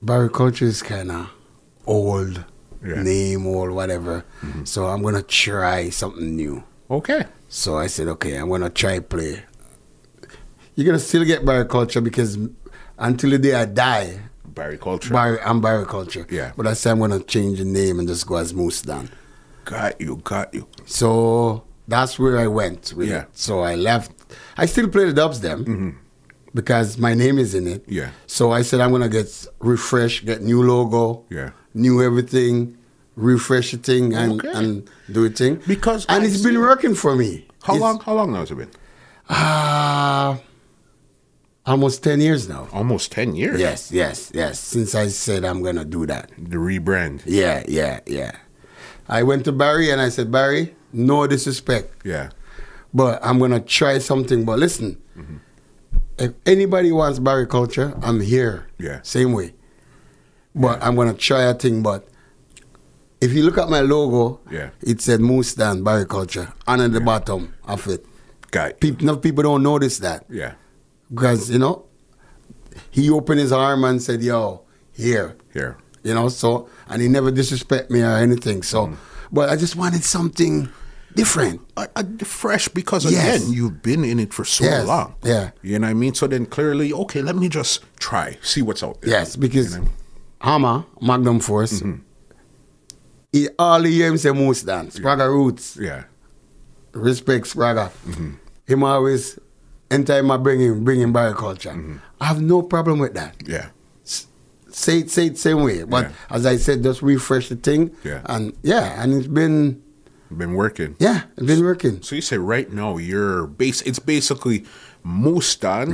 Barry Culture is kind of old name or whatever. So I'm going to try something new. Okay. So I said, okay, I'm going to try play. You're going to still get Barry Culture because until the day I die, Barry Culture. I'm Barry Culture. Yeah. But I said I'm going to change the name and just go as Moose Dan. Got you. So that's where I went with it. So I left. I still play the dubs them because my name is in it. Yeah. So I said I'm going to get refresh, get new logo, new everything, refresh the thing and do it thing. And it's been working for me. How long now has it been? Almost 10 years now. Almost 10 years? Yes. Since I said I'm going to do that. The rebrand. Yeah. I went to Barry and I said, Barry, no disrespect. Yeah. But I'm going to try something. But listen, if anybody wants Barry Culture, I'm here. Yeah. Same way. But I'm going to try a thing. But if you look at my logo, it said Moose Dan, Barry Culture, and at the bottom of it. Got you. Enough people don't notice that. Yeah. Because, he opened his arm and said, yo, here. So, and he never disrespect me or anything. So, but I just wanted something different. Fresh, because again, you've been in it for so long. Yeah. You know what I mean? So then clearly, okay, let me just try, see what's out there. Yes, because Hammer, Magnum Force, all the year him say Moose Dan, Spragga Roots. Yeah. Respect Spragga. Him always, anytime I bring him Barry Culture. I have no problem with that. Yeah. Say it same way. But as I said, just refresh the thing. Yeah. And it's been working. Yeah, it's been working. So you say right now it's basically Moose Dan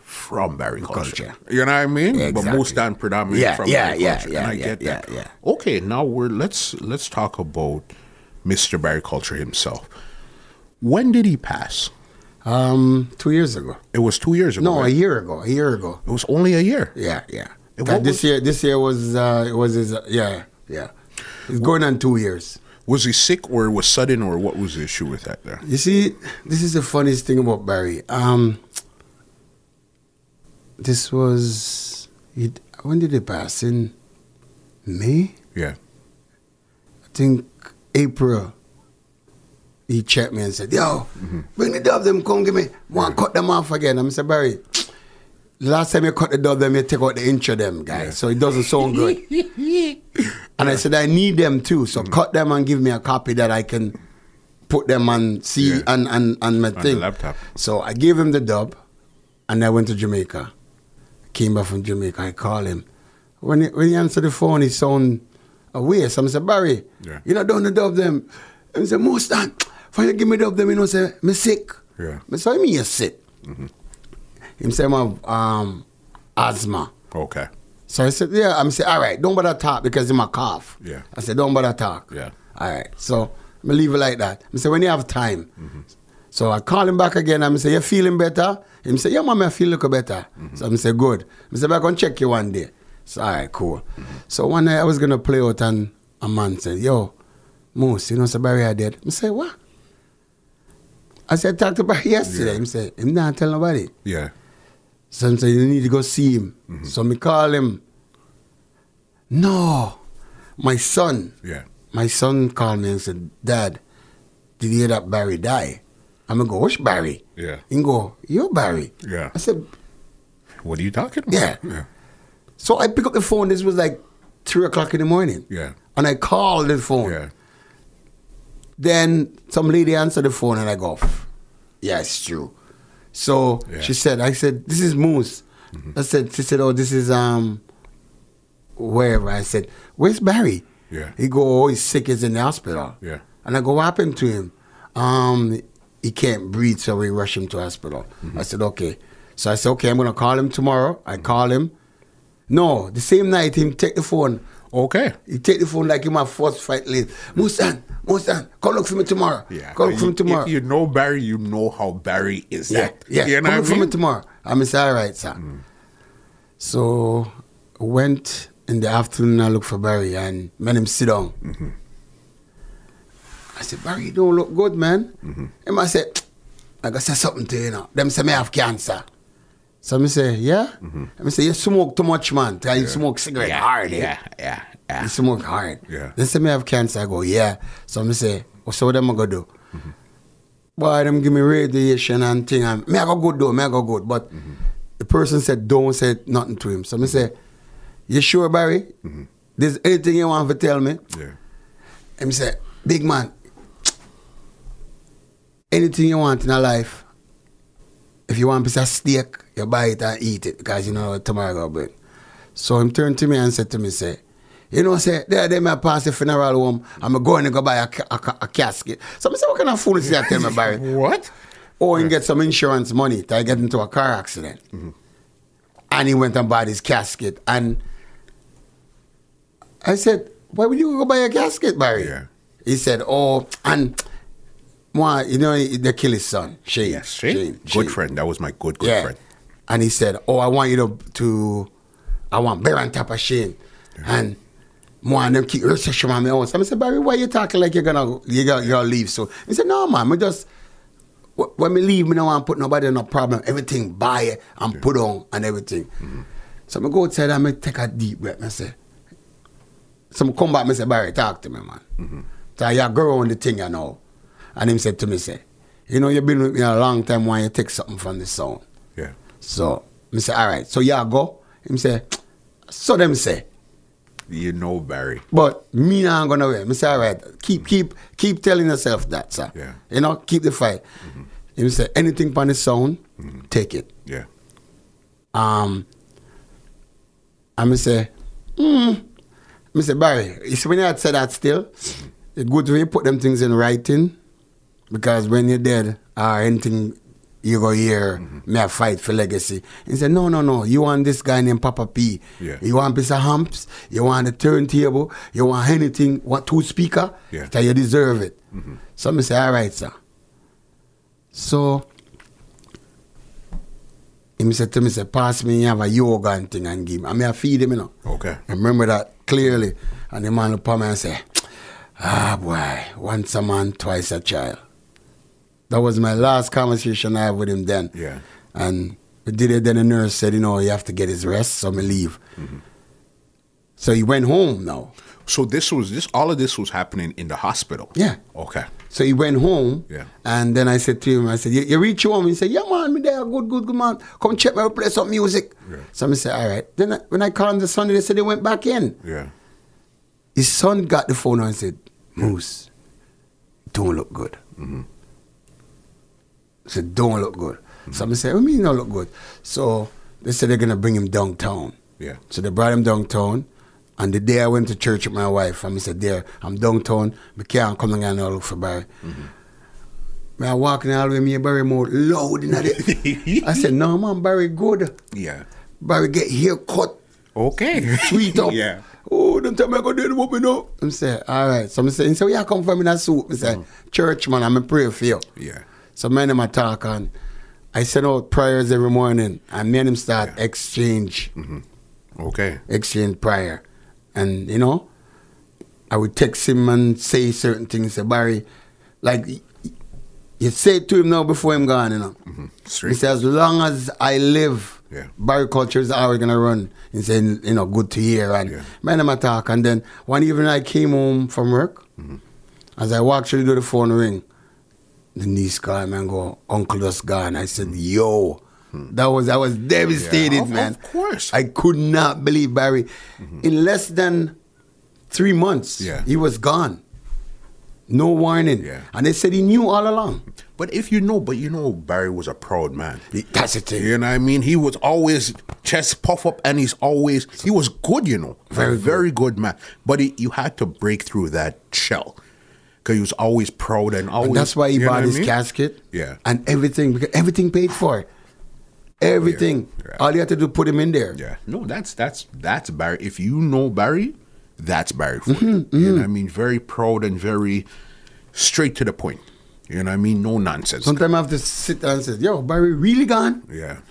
from Barry Culture. You know what I mean? Yeah, exactly. But Moose Dan predominantly from Barry Culture. Yeah, and I get that. Yeah. Okay, now let's talk about Mr. Barry Culture himself. When did he pass? 2 years ago. It was 2 years ago. No, right? a year ago. It was only a year. Yeah. This year was his It's going on 2 years. Was he sick or was sudden or what was the issue with that there? You see, this is the funniest thing about Barry. This was when did he pass? In May? Yeah. I think April. He checked me and said, yo, bring the dub them, come give me. Want to cut them off again. I said, Barry, the last time you cut the dub them, you take out the inch of them, guys. So it doesn't sound good. And I said, I need them too. So cut them and give me a copy that I can put them on and my thing. The laptop. So I gave him the dub and I went to Jamaica. Came back from Jamaica. I called him. When he answered the phone, he sounded away. So I said, Barry, you not done the dub them. And he said, Moose Dan, if you give me the dub them, say, I'm sick. Yeah. I said, what do you mean you're sick? He said, I have asthma. Okay. So I said, I said, all right, don't bother talk because I'm a cough. Yeah. I said, don't bother talk. Yeah. All right. So I leave it like that. I said, when you have time. So I call him back again. I say, you feeling better? He said, yeah, mama, I feel a little better. So I said, good. I said, I'm going to check you one day. So, all right, cool. So one night I was going to play out and a man said, yo, Moose, so Barry I dead. I said, what? I said, I talked to Barry yesterday. He said, I'm not telling nobody. Yeah. So I said, you need to go see him. So I call him. No, my son. Yeah. My son called me and said, Dad, did you hear that Barry die? I'm going to go, which Barry? Yeah. He go, you're Barry. Yeah. I said, what are you talking about? Yeah. So I pick up the phone. This was like 3 o'clock in the morning. Yeah. And I called the phone. Yeah. Then some lady answered the phone and I go, yeah, it's true. So she said, I said, this is Moose. She said, oh, this is wherever. I said, where's Barry? Yeah. He go, oh, he's sick, he's in the hospital. Yeah. And I go, what happened to him? He can't breathe, so we rush him to hospital. I said, okay. So I said, okay, I'm going to call him tomorrow. I call him. No, the same night, him take the phone. Okay. He take the phone like him a first fight late. Moose Dan, come look for me tomorrow. Yeah. Come look for me tomorrow. If you know Barry, you know how Barry is. Yeah. You know come look for me tomorrow. I say, all right, sir. So went in the afternoon, I look for Barry and made him sit down. I said, Barry, you don't look good, man. And I said, I go say something to you, you know. Them say me have cancer. So me say, yeah? I say, you smoke too much, man. You smoke cigarette hard. Yeah. You smoke hard. Yeah. They say me have cancer. I go, yeah. So me say, so what am I going to do? Boy, them give me radiation and thing. And me I go good though, me I go good. But the person said, don't say nothing to him. So me say, you sure, Barry? There's anything you want to tell me? Yeah. And me say, big man, anything you want in a life, if you want a piece of steak, you buy it and eat it because you know tomorrow go bring. So him turned to me and said to me, say, you know, say, they may pass the funeral home, I'm going to go buy a casket. So I say, what kind of fool is that tell me, Barry? What? Or he get some insurance money to get into a car accident. And he went and bought his casket. And I said, why would you go buy a casket, Barry? Yeah. He said, oh, and you know, they kill his son, Shane. Yes, Shane. Good friend. That was my good friend. And he said, oh, I want you I want bear on top of Shane. And more and them keep researching on my own. So I said, Barry, why you talking like you're gonna leave? So he said, no, man, when we leave, me don't want to put nobody in no problem. Everything buy it and put on and everything. So I go outside and I take a deep breath. I say, so I come back and say, Barry, talk to me, man. So you go on the thing, you know. And him said to me, say, you know, you've been with me a long time, why you take something from the sound? Yeah. So I say, all right, so you go. Him say, so them say. You know, Barry. But me not gonna wait. I say, all right, keep telling yourself that, sir. Yeah. You know, keep the fight. Him say, anything from the sound, take it. Yeah. And I say, I say, Barry, you see when you had said that still, it's good when you put them things in writing, because when you're dead or anything you go hear, me I fight for legacy. He said, no, you want this guy named Papa P. Yeah. You want a piece of humps, you want a turntable, you want anything, want 2 speakers, so you deserve it. So I say, all right, sir. So he said to me, say, pass me, you have a yoga and thing and give me. I mean, I feed him, you know. Okay. I remember that clearly. And the man looked at me and say, boy, once a man, twice a child. That was my last conversation I had with him then. Yeah. And we did it, then the nurse said, you know, you have to get his rest, so me leave. So he went home now. So all of this was happening in the hospital? Yeah. Okay. So he went home. Yeah. And then I said to him, I said, you reach home? He said, yeah, man, me there, good, man. Come check me, we'll play some music. Yeah. So I said, all right. Then when I called him the Sunday, they said they went back in. Yeah. His son got the phone and said, Moose, don't look good. I said, don't look good. So I said, what do you mean don't look good? So they said they're going to bring him downtown. Yeah. So they brought him downtown. And the day I went to church with my wife, and I said, there, I'm downtown. I can't come and look for Barry. I walking all the way, me Barry more loud in it. I said, no, man, Barry good. Yeah. Barry get haircut. Okay. Sweet up. Yeah. Oh, don't tell me I go do the whooping up. I say, all right. So I say, where you come from in that suit? I say, church, man, I'm a pray for you. Yeah. So me and him talk, and I send out prayers every morning, and me and him start exchange. Okay. Exchange prayer. And, you know, I would text him and say certain things. Say, Barry, like, you say it to him now before him gone, you know. He said, as long as I live, Barry culture is always going to run. He said, you know, good to hear. And me and him talk. And then one evening I came home from work. As I walked through the phone ring, the niece called me and go, Uncle just gone. I said, yo. I was devastated, man. Of course. I could not believe Barry. In less than 3 months, he was gone. No warning. Yeah. And they said he knew all along. But Barry was a proud man. That's the thing. You know what I mean? He was always chest puff up, and he was good, you know. Very good man. But you had to break through that shell. Because he was always proud and always. And that's why he bought his casket. Yeah. And everything, because everything paid for. Everything. Yeah. All you had to do, put him in there. Yeah. No, that's Barry. If you know Barry, that's Barry for you. You know what I mean? Very proud and very straight to the point. You know what I mean? No nonsense. Sometimes I have to sit there and say, yo, Barry really gone? Yeah.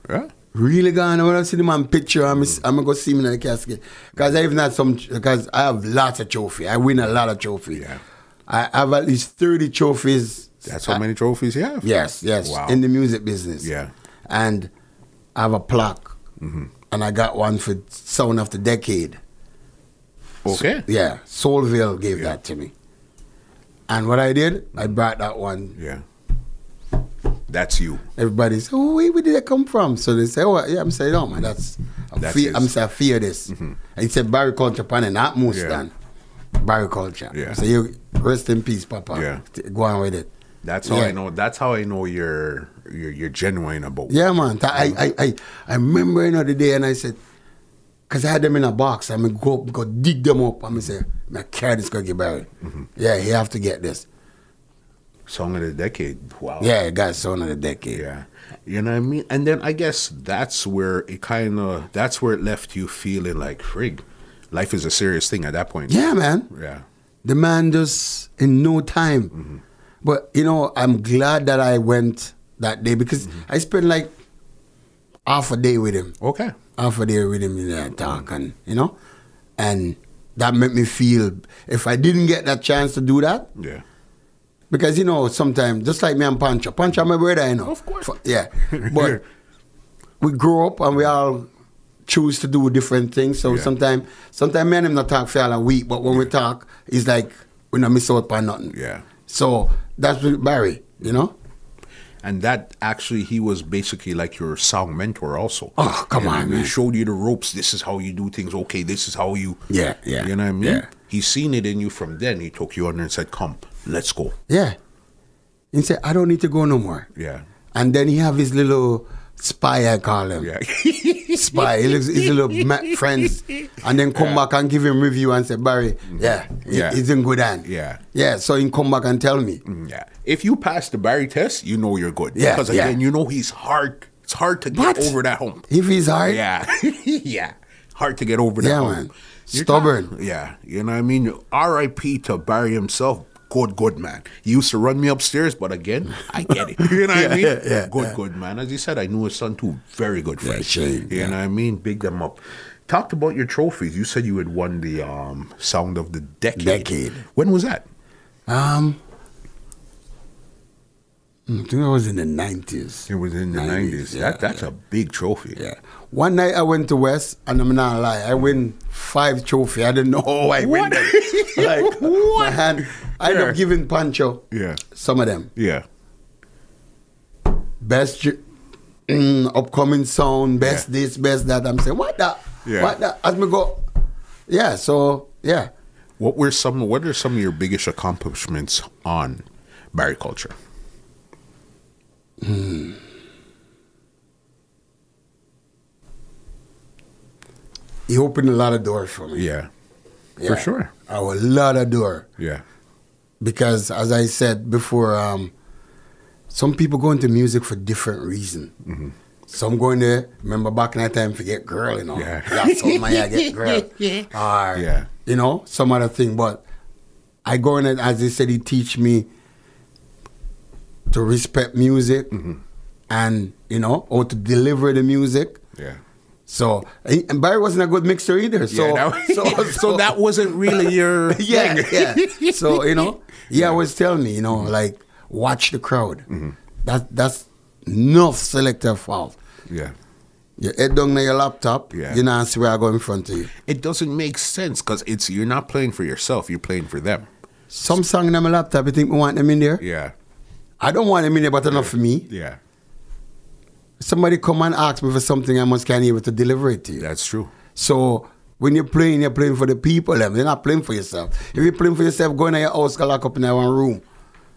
Yeah. Really gone. When I see him on picture, I'm going to go see him in the casket. Because I even had because I have lots of trophies. I win a lot of trophies. Yeah. I have at least 30 trophies That's how many trophies you have? Yes. Wow. In the music business. Yeah. And I have a plaque. And I got one for Sound of the Decade. Okay. Soulville gave that to me. And what I did, I brought that one. Yeah. That's you. Everybody said, "Oh, where did that come from?" So they say, "Oh, yeah." I'm saying, "No, man, I fear this." And he said, "Barry culture, pan not Mustan. Barry culture." Yeah. So you rest in peace, Papa. Yeah. Go on with it. That's how I know. That's how I know you're genuine about. Yeah, man. I remember the day, and I said, because I had them in a box, I'm going to go dig them up. I'm going to say, I carry this going to get Barry. Yeah, you have to get this. Song of the Decade. Wow. Yeah, it got Song of the Decade. Yeah. You know what I mean? And then I guess that's where it left you feeling like, frig, life is a serious thing at that point. Yeah, man. Yeah. The man just in no time. But, I'm glad that I went that day because I spent like half a day with him. Okay. Half a day with him in that talk and, and that made me feel, if I didn't get that chance to do that. Yeah. Because, sometimes, just like me and Pancho, my brother, Of course. Yeah. But we grow up and we all choose to do different things. So sometimes me and him not talk for a week, but when we talk, it's like we not miss out on nothing. Yeah. So that's with Barry, And that actually, he was basically like your song mentor also. Oh, come on, man. He showed you the ropes. This is how you do things. Okay, this is how you... Yeah. You know what I mean? Yeah. He's seen it in you from then. He took you under and said, come, let's go. Yeah. He said, I don't need to go no more. Yeah. And then he have his little spy, I call him. Yeah. Spy. His little friends. And then come back and give him review and say, Barry, he's in good hand. Yeah. Yeah, so he come back and tell me. Yeah. If you pass the Barry test, you know you're good. Yeah. Because again, he's hard. It's hard to get over that hump. If he's hard? Yeah. Yeah. Hard to get over that hump. Man. Stubborn. Yeah. You know what I mean? R.I.P. to Barry himself. Good man. He used to run me upstairs, but again, I get it. You know what I mean? Yeah. Good man. As you said, I knew his son too. Very good friend. Shane, you know what I mean? Big them up. Talked about your trophies. You said you had won the Sound of the Decade. When was that? I think it was in the 90s. It was in the 90s. That's a big trophy. Yeah. One night I went to West, and I'm not lie, I win 5 trophies. I didn't know how I win them. Like, my hand, I ended up giving Pancho some of them. Yeah. Best upcoming sound, best this, best that. I'm saying, what that? Yeah. What that? As me go, yeah. What are some of your biggest accomplishments on Barry Culture? He opened a lot of doors for me. Yeah. For sure. A lot of doors. Yeah. Because, as I said before, some people go into music for different reasons. Some go in there, remember back in that time, forget girl, Yeah. That's all my get girl. Or, some other thing. But I go in it, as he said, he teach me to respect music and, how to deliver the music. Yeah. So, and Barry wasn't a good mixer either. So, so that wasn't really your thing. Yeah. So, he always tell me, like, watch the crowd. That's enough Selector fault. Yeah. Your head down on your laptop, you know, see where I go in front of you. It doesn't make sense because you're not playing for yourself, you're playing for them. Some song on my laptop, you think we want them in there? Yeah. I don't want them in there, but enough for me. Yeah. Somebody come and ask me for something, I must can able to deliver it to you. That's true. So when you're playing for the people. You're not playing for yourself. If you're playing for yourself, go in your house, go lock up in that one room.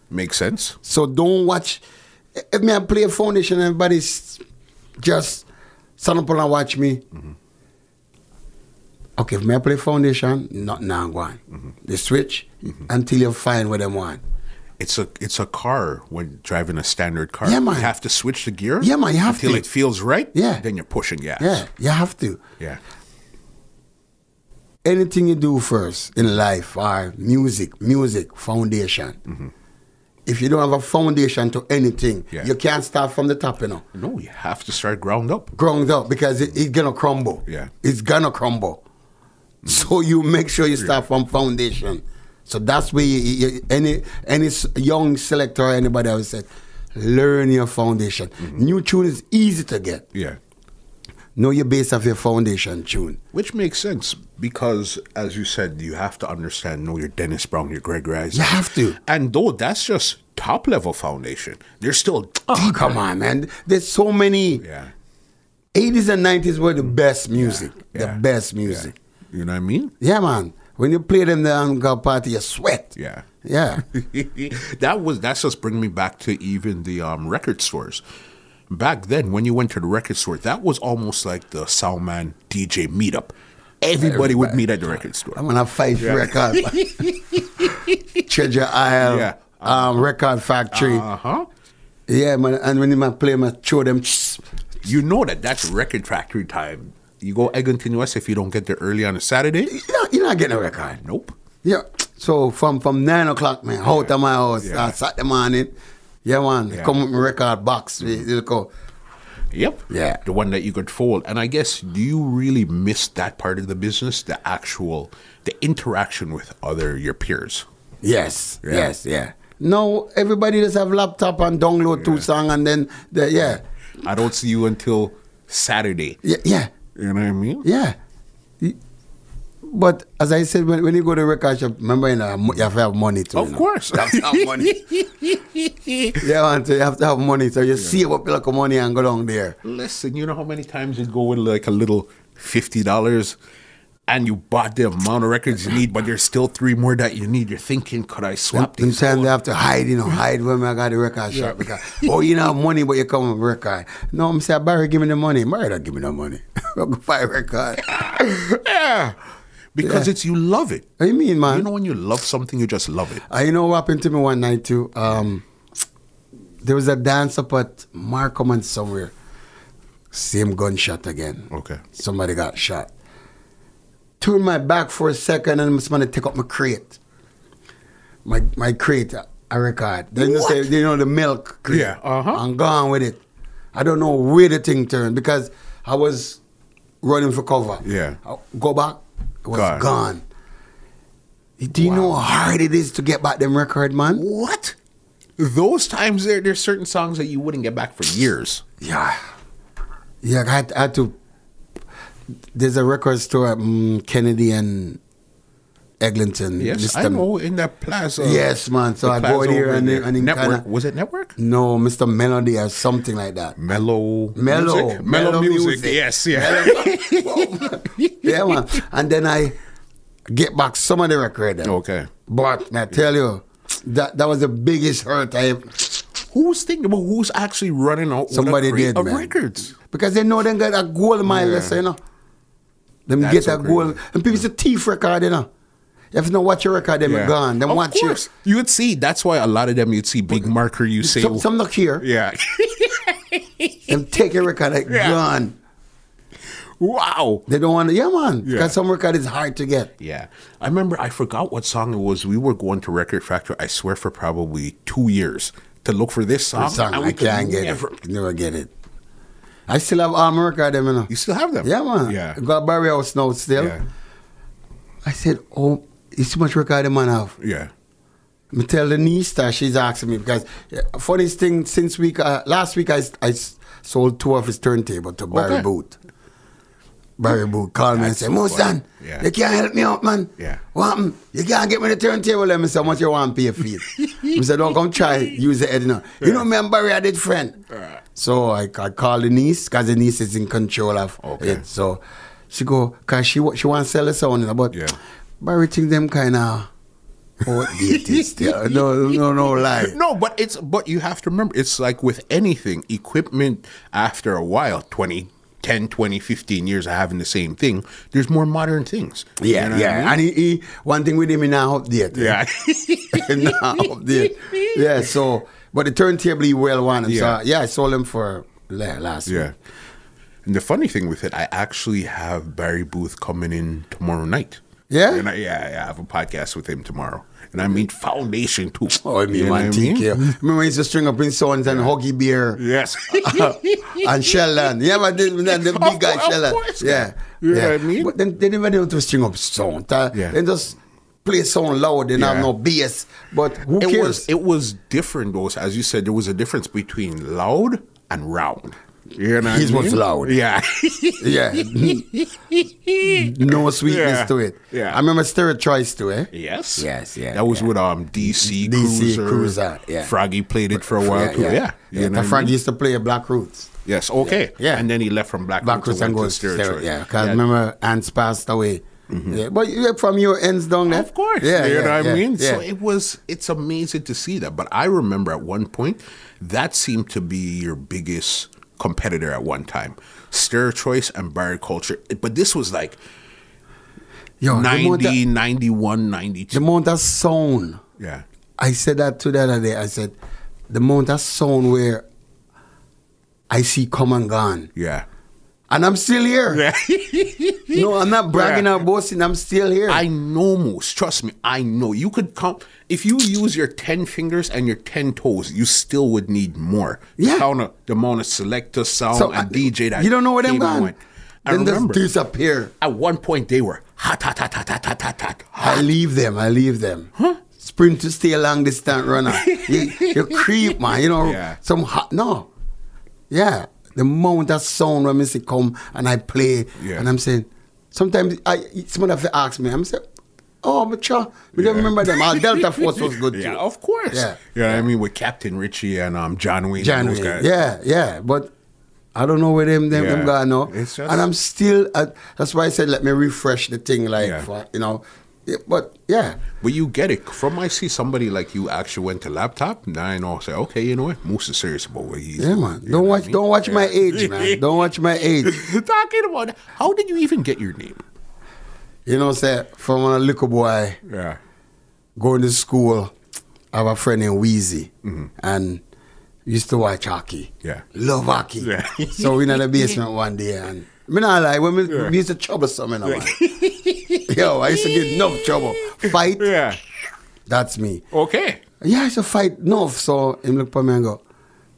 Makes sense. So don't watch. If me I play a foundation, everybody's just stand up and watch me. Okay, if me I play foundation, nothing now go on. They switch until you find what they want. It's a car when driving a standard car. Yeah, man. You have to switch the gear. Yeah, man, you have until to. it feels right. Yeah. Then you're pushing gas. Yeah, you have to. Yeah. Anything you do first in life or music, foundation. If you don't have a foundation to anything, you can't start from the top, No, you have to start ground up. Ground up, because it's going to crumble. Yeah. It's going to crumble. So you make sure you start from foundation. So that's where any young selector or anybody else said, learn your foundation. New tune is easy to get. Yeah. Know your base of your foundation tune. Which makes sense because, as you said, you have to understand, know your Dennis Brown, your Greg Rice. You have to. And though that's just top level foundation, there's still Oh, come on, man. There's so many. Yeah. 80s and 90s were the best music. Yeah. The best music. Yeah. You know what I mean? Yeah, man. When you play them the Anga party, you sweat. Yeah. Yeah. That's just bringing me back to even the record stores. Back then, when you went to the record store, that was almost like the Soundman DJ meetup. Everybody would meet at the record store. I'm gonna fight record. Treasure Isle, Record Factory. Yeah, man. And when you play, I show them. You know that's Record Factory time. You go Eglinton West if you don't get there early on a Saturday. You're not getting a record. Nope. Yeah. So from 9 o'clock, man, out of my house, Saturday morning. Yeah, man. Come with my record box. We'll go. Yep. Yeah. The one that you could fold. And I guess, do you really miss that part of the business? The interaction with your peers? Yes. Yeah. Yes, yeah. No, everybody just have laptop and download 2 songs and then, I don't see you until Saturday. Yeah. You know what I mean? Yeah. But as I said, when you go to a record shop, remember, you have to have money too. Of course. You have to have money. You have to have money. So you see what people come money and go down there. Listen, you know how many times you go with like a little $50 and you bought the amount of records you need, but there's still 3 more that you need. You're thinking, could I swap these? Sometimes they have to hide when I got the record shop. Because, you don't have money, but you come with record. No, I'm saying, Barry, give me the money. Barry don't give me the money. I'll go buy a record. Yeah. Because you love it. What do you mean, man? You know when you love something, you just love it. You know what happened to me one night too? There was a dance up at Markham and somewhere. Same gunshot again. Okay. Somebody got shot. Turned my back for a second and somebody take up my crate. My crate, a record. Then you say, the milk crate. Yeah. I'm gone with it. I don't know where the thing turned because I was running for cover. Yeah. I go back. It was gone. Do you know how hard it is to get back them record, man? What? Those times there's certain songs that you wouldn't get back for years. Yeah. Yeah, I had to. There's a record store at Kennedy and Eglinton. Yes, I know, in that plaza. Yes, man. So I go there and Network. Was it Network? No, Mr. Melody or something like that. Mellow music. Yes, yeah. Yeah, man. And then I get back some of the record. Okay. But I tell you, that was the biggest hurt I ever. Who's thinking about who's actually running out Somebody with a crate did, of man. records? Because they know they got a gold mile, you know. Them That's get so a gold. And people say thief record, you know. You have to know what your record, them gone. Them watch you. You would see, that's why a lot of them, you'd see big marker, you say. Some look here. Yeah. Them take your record, gone. Wow. They don't want to, man. Because some record is hard to get. Yeah. I remember, I forgot what song it was. We were going to Record Factory, I swear, for probably 2 years to look for this song. I can't get it. Never get it. I still have all my record, them, you know. You still have them? Yeah, man. Yeah. I got Barry House now still. Yeah. I said, it's too much record the man have. Yeah. I tell the niece that she's asking me because funniest thing since last week I sold 2 of his turntable to Barry Booth. Barry Booth called me and said, Musan, you can't help me out, man. Yeah. What happened? You can't get me the turntable. Let me say how much you want to pay for it. I said, don't come try use the head now. You know me and Barry, I did friend. So I called the niece because the niece is in control of it. So she go, because she want to sell the sound, but Barry think them kind of outdated still. No lie. No, but you have to remember, it's like with anything, equipment after a while, 10, 20, 15 years of having the same thing, there's more modern things. Yeah, you know what I mean? And he one thing with him, he now update. Yeah. Now update. Yeah, so, but the turntable he well wanted. So, I sold him for last week. Yeah. And the funny thing with it, I actually have Barry Booth coming in tomorrow night. Yeah? And I have a podcast with him tomorrow. And I mean foundation too. Oh, I mean, man, TK. Remember when he used to string up his sons and Huggy Bear? Yes. And Sheldon. Yeah, but the big guy Sheldon. Yeah. You know what I mean? But then they never knew to string up sound. They just play sound loud, they have no bass. But who cares? It was different though. As you said, there was a difference between loud and round. You know His was loud. Yeah. Yeah. No sweetness to it. Yeah. I remember Stereo Choice too, eh? Yes. Yes, yeah. That was with DC Cruiser. Yeah. Froggy played it for a while too. Yeah. Yeah. The Froggy used to play Black Roots. Yes, okay. Yeah. And then he left from Black Roots and went to Stereo Choice. Yeah, because I remember Ants passed away. Yeah, but from your ends down there. Of course. Yeah, you know what I mean? Yeah. So it's amazing to see that. But I remember at one point, that seemed to be your biggest competitor at one time. Stereo Choice and Barry Culture. But this was like 90, 91, 92. The amount of sound. Yeah. I said that to the other day. I said, the amount of sound where I see come and gone. Yeah. And I'm still here. Yeah. No, I'm not bragging or boasting. I'm still here. I know most. Trust me, I know. You could count. If you use your 10 fingers and your 10 toes, you still would need more. Yeah. The amount of Selector sound and DJ that you don't know where them came and gone. went. I Then remember. just disappear. At one point, they were hot, hot, hot, hot, hot, hot, hot, hot. I leave them. Huh? Sprint to stay a long distance runner. you creep, man. You know, Yeah. some hot. No. Yeah. The amount of sound when I say come and I play. Yeah. And I'm saying, sometimes someone have to ask me, I'm saying, oh, but sure. We don't remember them. Our Delta Force was good too. Yeah, of course. Yeah. You know what I mean? With Captain Richie and John Wayne. John and those Wayne. guys. Yeah. But I don't know where them guys know. It's just- And I'm still, that's why I said, let me refresh the thing, for, but yeah. But you get it. From I see somebody like you actually went to laptop, now I know, say, okay, you know what? Moose is serious about what he's Yeah, man. Don't watch my age, man. Don't watch my age. Talking about, how did you even get your name? You know, say, from when a little boy Yeah. going to school, I have a friend named Wheezy, and we used to watch hockey. Yeah. Love hockey. Yeah. So we in the basement one day, and I mean, I like when we used to trouble something. Yo, I used to get enough trouble. Fight. Yeah. That's me. Okay. Yeah, I used to fight enough. So him look at me and go,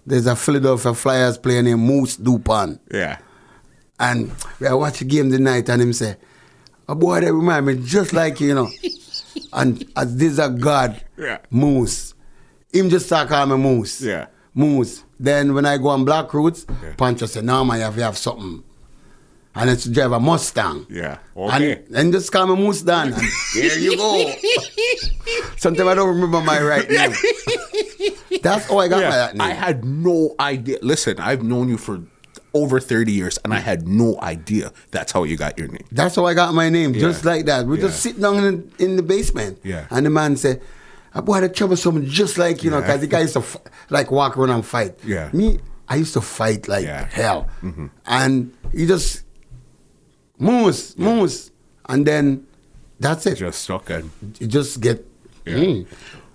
there's a Philadelphia Flyers player named Moose Dupont. Yeah. And we watch the game tonight and him say, a boy that remind me just like you, And as this a God, Yeah. Moose. Him just start calling me Moose. Yeah. Moose. Then when I go on Black Roots, Yeah. Pancho say, no man, you have something. And it's to drive a Mustang. Yeah. Okay. And just call me Moose Dan. And there you go. Sometimes I don't remember my right name. That's how I got my that name. I had no idea. Listen, I've known you for over 30 years, and I had no idea that's how you got your name. That's how I got my name, just like that. We Yeah. just sit down in the basement. Yeah. And the man said, I bought a troublesome just like, because the guy used to walk around and fight. Yeah. Me, I used to fight like hell. And he just, Moose. And then that's it. Just stuck in. You just get,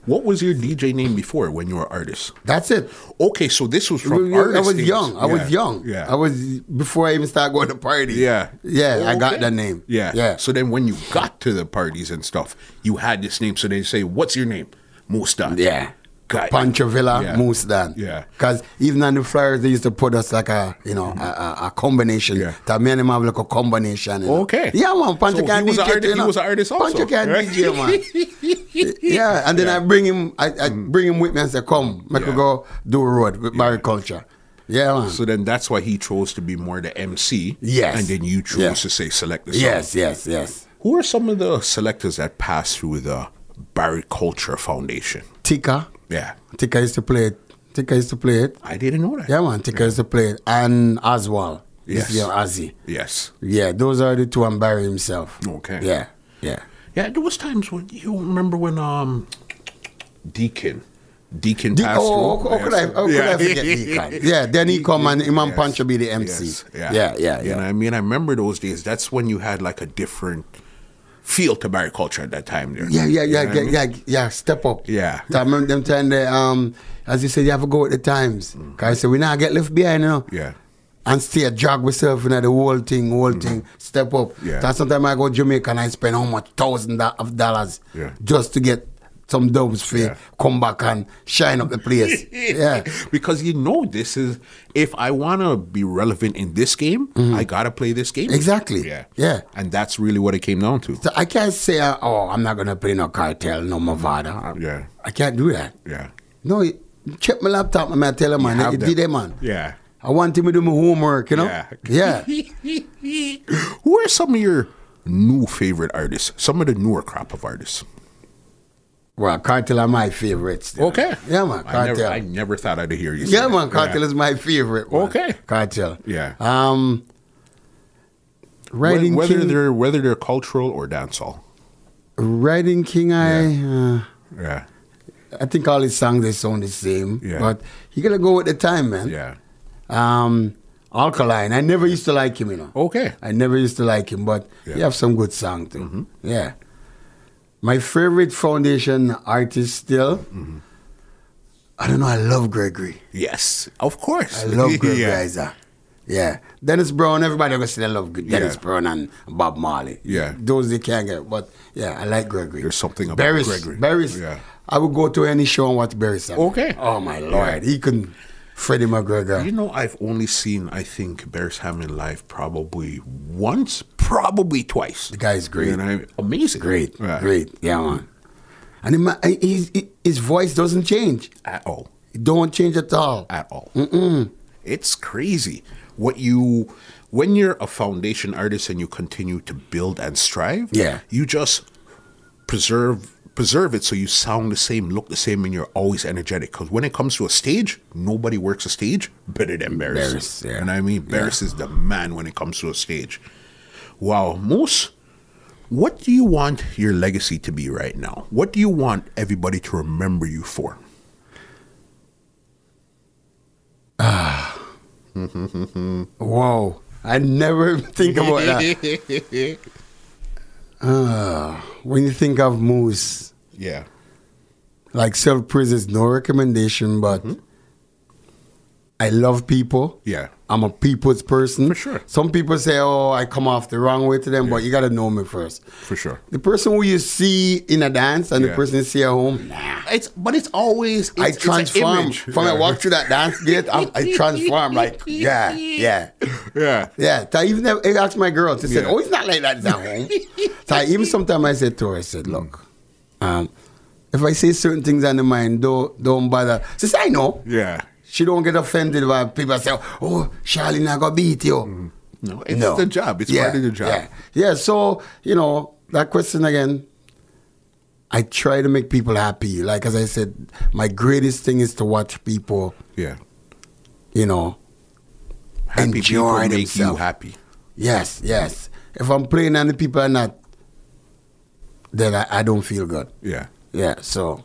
What was your DJ name before when you were artist? that's it. Okay, so this was from I artist was days. young. I was young. Yeah. I was, before I even started going to party. Yeah. Yeah, I got Okay. that name. Yeah. Yeah. So then when you got to the parties and stuff, you had this name. So they say, what's your name? Mustang. Yeah. Got it. Pancho Villa, Yeah. Moose Dan. Yeah. Because even on the flyers, they used to put us like a combination. Yeah. That me and him have like a combination. Okay. Yeah, man. Pancho So can he was DJ. an artist- he was an artist also, Pancho can right? DJ, man. Yeah. And then I bring him. I bring him with me and say, "Come, make we go do a road with Barry Culture." Yeah, man. So then that's why he chose to be more the MC. Yes. And then you chose Yeah. to say select the song. Yes. Who are some of the selectors that passed through the Barry Culture Foundation? Tika. Yeah. Tika used to play it. I didn't know that. Yeah, man. Tika used to play it. And Oswald. Yes. Yeah, Ozzy. Yes. Yeah, those are the two, and Barry himself. Okay. Yeah. Yeah, there was times when you remember when Deacon passed How through. could I forget Deacon? Yeah, then he come and Imam Pancho be the MC. Yes. Yeah. You know what I mean? I remember those days. That's when you had like a different feel to Barry Culture at that time. There. You know what I mean? Yeah. Step up. Yeah. I remember them time that as you said, you have to go with the times. Cause I said we not get left behind, Yeah. And stay drag myself in the whole thing, step up. Yeah. That's sometimes I go to Jamaica and I spend how much $1,000 Yeah. just to get some dubs for come back and shine up the place. Yeah. Because this is, if I want to be relevant in this game, I got to play this game. Exactly. Yeah. Yeah. And that's really what it came down to. So I can't say, I'm not going to play no Cartel, no Mavada. Yeah. I can't do that. Yeah. No, check my laptop, man. I tell him, man. It did it, man. Yeah. I want him to do my homework, Yeah. Yeah. Who are some of your new favorite artists? Some of the newer crop of artists? Well, Cartel are my favorites. Okay. Yeah, man. Cartel. I never thought I'd hear you say Yeah, that. man. Cartel is my favorite. Man. Okay. Cartel. Yeah. Riding King. Whether they're cultural or dancehall. Riding King, Yeah. I think all his songs they sound the same. Yeah. But you gotta go with the time, man. Yeah. Alkaline. I never used to like him, Okay. I never used to like him, but he have some good songs too. Yeah. My favorite foundation artist still, I don't know, I love Gregory. Yes, of course. I love Gregory Isaac. Yeah. Dennis Brown, everybody gonna say I love Dennis Brown and Bob Marley. Yeah. Those they can't get. But yeah, I like Gregory. There's something about Gregory. Barris. Yeah. I would go to any show and watch Barry Sam. Okay. Oh my Lord. He couldn't Freddie McGregor. I've only seen, I think, Bears Hammond live probably once, probably twice. The guy's great. Amazing. Great. Yeah, man. And his voice doesn't change. At all. It don't change at all. At all. It's crazy. When you're a foundation artist and you continue to build and strive, you just preserve it so you sound the same, look the same, and you're always energetic. Because when it comes to a stage, nobody works a stage better than Barris. Yeah. And I mean, Barris is the man when it comes to a stage. Wow. Moose, what do you want your legacy to be right now? What do you want everybody to remember you for? Whoa. I never think about that. When you think of Moose, like self-praise is no recommendation, but I love people. Yeah. I'm a people's person. For sure. Some people say, I come off the wrong way to them, but you got to know me first. For sure. The person who you see in a dance and the person you see at home, It's always, I transform. From I walk through that dance gate, I transform like, yeah. So I even asked my girl, she said, it's not like that at home. So even sometimes I said to her, I said, look, if I say certain things on the mind, don't bother. She said, I know. Yeah. She don't get offended when people say, Charlie not gonna beat you. No, it's the job. It's part of the job. Yeah, so, that question again, I try to make people happy. Like, as I said, my greatest thing is to watch people, happy enjoy people make themselves. you happy. Yes. If I'm playing and the people are not, then I don't feel good. Yeah. So.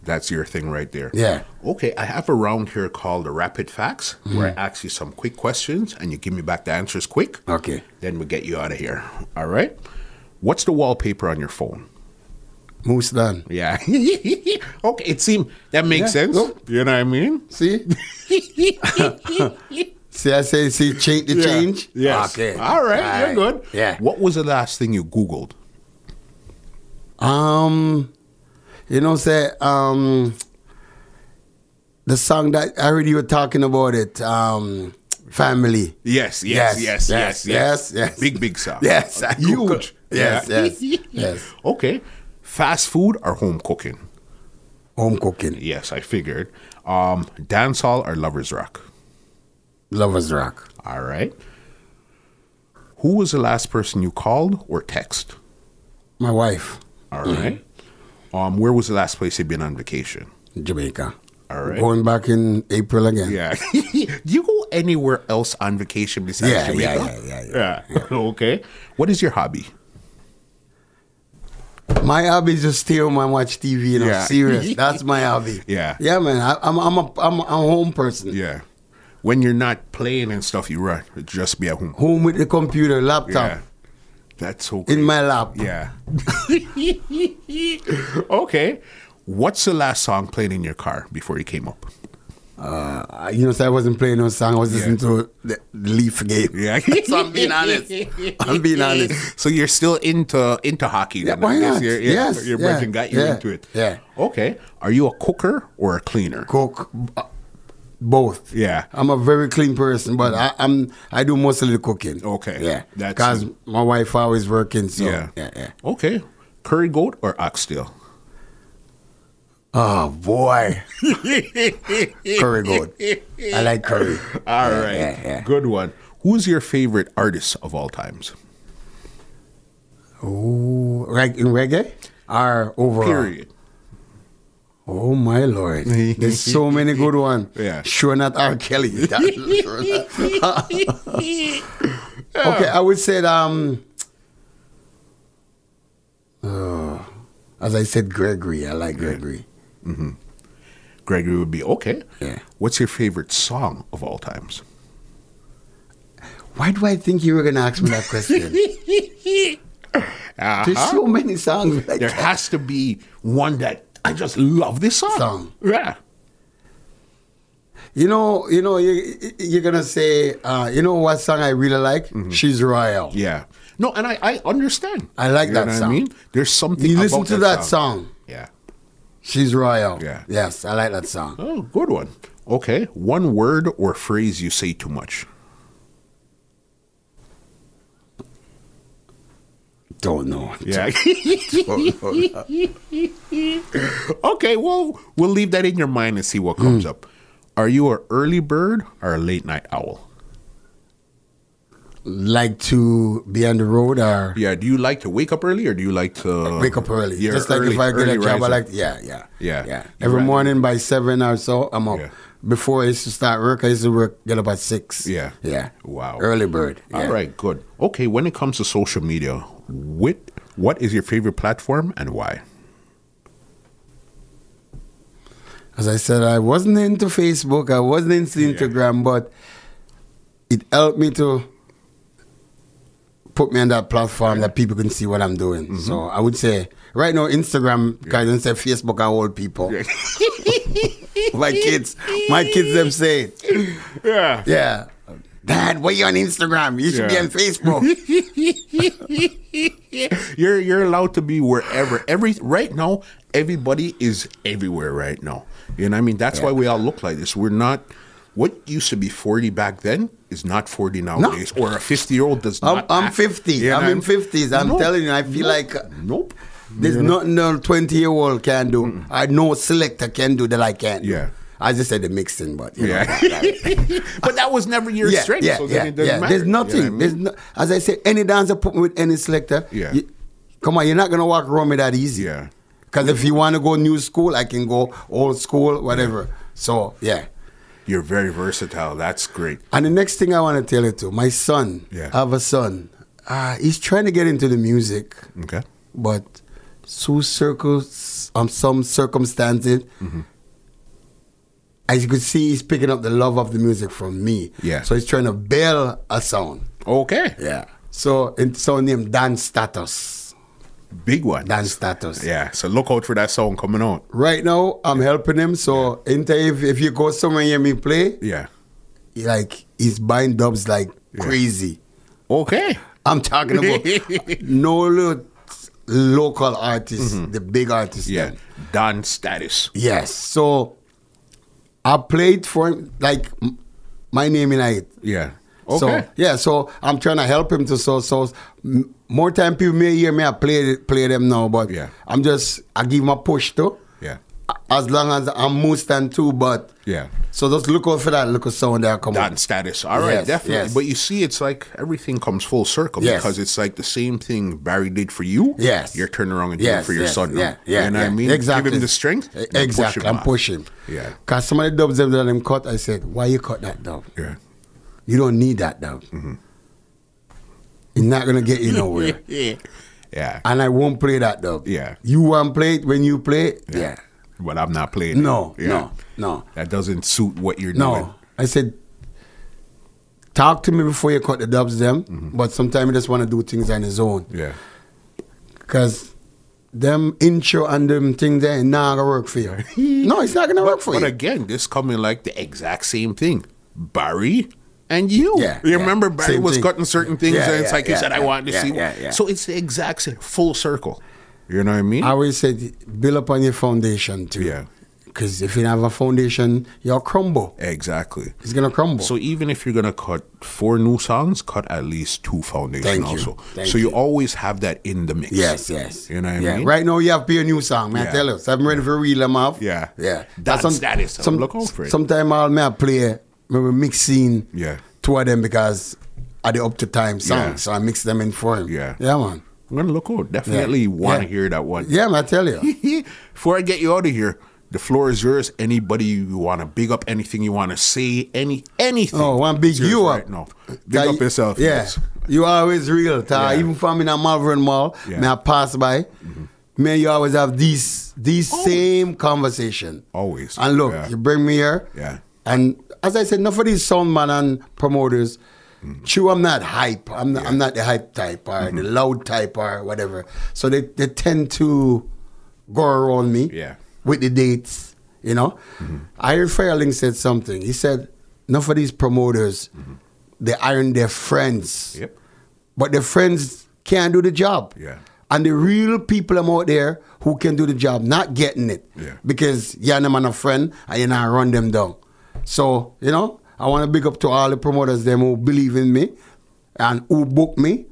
That's your thing right there. Yeah. Okay, I have a round here called the Rapid Facts, where I ask you some quick questions and you give me back the answers quick. Okay. Then we'll get you out of here. All right? What's the wallpaper on your phone? Moose done. Yeah. Okay, it seems that makes sense. Look. You know what I mean? See? See, change the change? Yes. Okay. All right, you're good. Yeah. What was the last thing you Googled? The song that I heard you were talking about it, Family. Yes. Big song. Yes. Huge. Yes. Okay. Fast food or home cooking? Home cooking. Yes, I figured. Dancehall or Lovers Rock? Lovers Rock. All right. Who was the last person you called or text? My wife. All right. Where was the last place you'd been on vacation? Jamaica. All right. Going back in April again. Yeah. Do you go anywhere else on vacation besides Jamaica? Yeah. Okay. What is your hobby? My hobby is to stay home and watch TV. Serious. That's my hobby. Yeah. Yeah, man. I'm a home person. Yeah. When you're not playing and stuff, you run. Just be at home. Home with the computer, laptop. Yeah. That's so great. In my lap. Yeah. Okay. What's the last song played in your car before you came up? So I wasn't playing no song. I was listening to the Leaf game. Yeah. So I'm being honest. So you're still into hockey? Yeah, then, why not? Your brethren got you into it. Yeah. Okay. Are you a cooker or a cleaner? Cook. Both. Yeah. I'm a very clean person, but I do most of the cooking. Okay. Yeah. That's because my wife always working. So yeah. Okay. Curry goat or oxtail? Oh boy. Curry goat. I like curry. All right. Yeah. Good one. Who's your favorite artist of all times? Oh, in reggae or overall? Period. Oh my Lord. There's so many good ones. Yeah. Sure not R. Kelly. Okay, I would say as I said, Gregory. I like Gregory. Mm-hmm. Gregory would be okay. Yeah. What's your favorite song of all times? Why do I think you were going to ask me that question? There's so many songs. There has to be one that I just love this song. Yeah. You're going to say, what song I really like? Mm-hmm. She's Royal. Yeah. No, and I understand. I like that song. I mean? There's something you about listen to that song. Yeah. She's Royal. Yeah. Yes, I like that song. Oh, good one. Okay. One word or phrase you say too much. Don't know. Yeah. Okay, well, we'll leave that in your mind and see what comes up. Are you an early bird or a late night owl? Like to be on the road or? Yeah, do you like to wake up early or do you like to... Wake up early. Yeah, just like if I get a job, I like... Yeah. Every morning by 7 or so, I'm up. Yeah. Before I used to start work, I used to get up at 6. Yeah. Yeah. Wow. Early bird. Yeah. All right, good. Okay, when it comes to social media, what is your favorite platform and why? As I said, I wasn't into Facebook, I wasn't into Instagram, but it helped me to put me on that platform that people can see what I'm doing. Mm-hmm. So I would say, right now, Instagram, because I say Facebook are old people. Yeah. my kids them say it. Yeah. Yeah. Dad, why are you on Instagram? You should be on Facebook. You're allowed to be wherever. Right now, everybody is everywhere right now. You know what I mean? That's why we all look like this. We're not... What used to be 40 back then is not 40 nowadays. No. Or a 50-year-old does not. I'm 50. You know I'm in 50s. I'm telling you, I feel like there's nothing a 20-year-old can do. Mm-mm. I know Selector can do that I can't. Yeah. I just said the mixing, but you know. But that was never your strength. So then it doesn't matter. There's nothing. You know as I said, any dancer put me with any Selector. Yeah. Come on, you're not gonna walk around me that easy. Yeah. Because if you want to go new school, I can go old school, whatever. Yeah. So yeah. You're very versatile. That's great. And the next thing I want to tell you too, my son, I have a son. He's trying to get into the music. Okay. But some circumstances, as you could see, he's picking up the love of the music from me. Yeah. So he's trying to build a sound. Okay. Yeah. So it's sound named Dan Status. Big one. Dan Status. Yeah. So look out for that song coming out. Right now, I'm helping him. So if you go somewhere and hear me play, he's buying dubs like crazy. Okay. I'm talking about no local artists, the big artists. Yeah. Dan Status. Yes. So I played for him, like my name in it. Yeah. Okay. So I'm trying to help him to so more time people may hear me, I play them now, but I give him a push too. Yeah. As long as I'm Mustang too, but so just look out for that little sound that come Dan Status. All right, definitely. Yes. But you see, it's like everything comes full circle because it's like the same thing Barry did for you. Yes. You're turning around and doing it for your son. Yeah. You know what I mean? Exactly. Give him the strength. Exactly. I'm pushing. Yeah. Because some of the dubs that them cut, I said, why you cut that dub? Yeah. You don't need that dub. It's not going to get you nowhere. Yeah. And I won't play that dub. Yeah. You want to play it when you play it? Yeah. But I'm not playing it. No. That doesn't suit what you're doing. No. I said, talk to me before you cut the dubs them, but sometimes you just want to do things on his own. Yeah. Because them intro and them thing there not gonna work for you. No, it's not gonna work for you. But again, this coming like the exact same thing. Barry and you. Yeah, You remember Barry same was thing. cutting certain things Yeah, and it's yeah, like you yeah, said, I yeah, wanted to yeah, see. yeah. So it's the exact same, full circle. You know what I mean? I always said build up on your foundation too. Yeah. Because if you don't have a foundation, you'll crumble. Exactly. It's gonna crumble. So even if you're gonna cut 4 new songs, cut at least 2 foundation Thank you. also. Thank so you you. always have that in the mix. Yes. You know what I Yeah. mean? Right now you have to play a new song, man. Yeah. I tell you. So I'm ready for reel them off. Yeah. Yeah. That is something. Look out for it. Sometimes I'll may play maybe mixing Yeah. 2 of them because are the up to time songs. Yeah. So I mix them in for him. Yeah. Yeah, man. I'm gonna look out. Definitely want to hear that one. Yeah, man, I tell you. Before I get you out of here, the floor is yours. Anybody you want to big up, anything you want to say, anything. Oh, one big Serious you right up. now. Big up yourself. Yeah. Yes. You always real. Yeah. Even from in a Malvern Mall, Yeah. may I pass by, man, you always have these same conversation. Always. And look, Yeah. you bring me here. Yeah. And as I said, enough of these sound man and promoters. True, I'm not hype. I'm not the hype type or the loud type or whatever. So they tend to go around me Yeah. with the dates, you know. I heard Fairling said something. He said, enough of these promoters, they iron their friends. Yep. But their friends can't do the job. Yeah. And the real people I'm out there who can do the job, not getting it. Yeah. Because you're not a friend and you're not run them down. So, you know, I want to big up to all the promoters them who believe in me and who book me.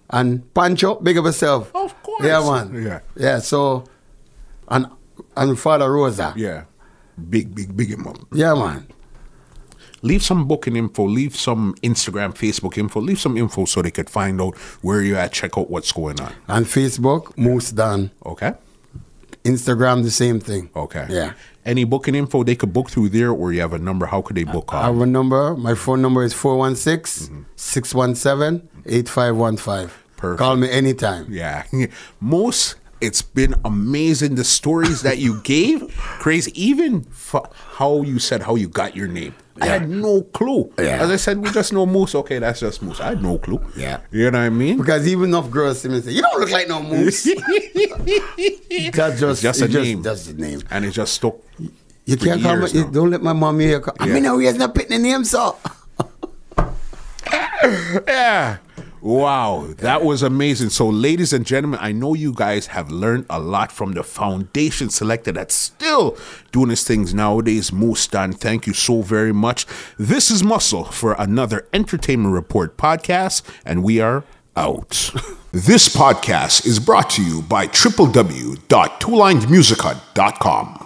And punch up, big up yourself. Of course. Yeah, man. Yeah. Yeah, so, and Father Rosa. Yeah. Big him up. Yeah, man. Leave some booking info, leave some Instagram, Facebook info, leave some info so they could find out where you're at, check out what's going on. On Facebook, Moose Dan. Okay? Instagram, the same thing. Okay. Yeah. Any booking info they could book through there, or you have a number? How could they book I have on? a number. My phone number is 416-617-8515. Perfect. Call me anytime. Yeah. Most, it's been amazing. The stories that you gave, crazy. Even how you said how you got your name. I had no clue. Yeah. As I said, we just know Moose. Okay, that's just Moose. I had no clue. Yeah. You know what I mean? Because even enough girls see me say, you don't look like no Moose. That's just a name. That's the name. And it just stuck. You for can't call me. years now. Don't let my mommy hear. I mean, no, he has not putting the name, so. Yeah. Wow, that was amazing. So, ladies and gentlemen, I know you guys have learned a lot from the foundation Selector that's still doing his things nowadays. Moose Dan, thank you so very much. This is Muscle for another Entertainment Report podcast, and we are out. This podcast is brought to you by www.twolinedmusichut.com.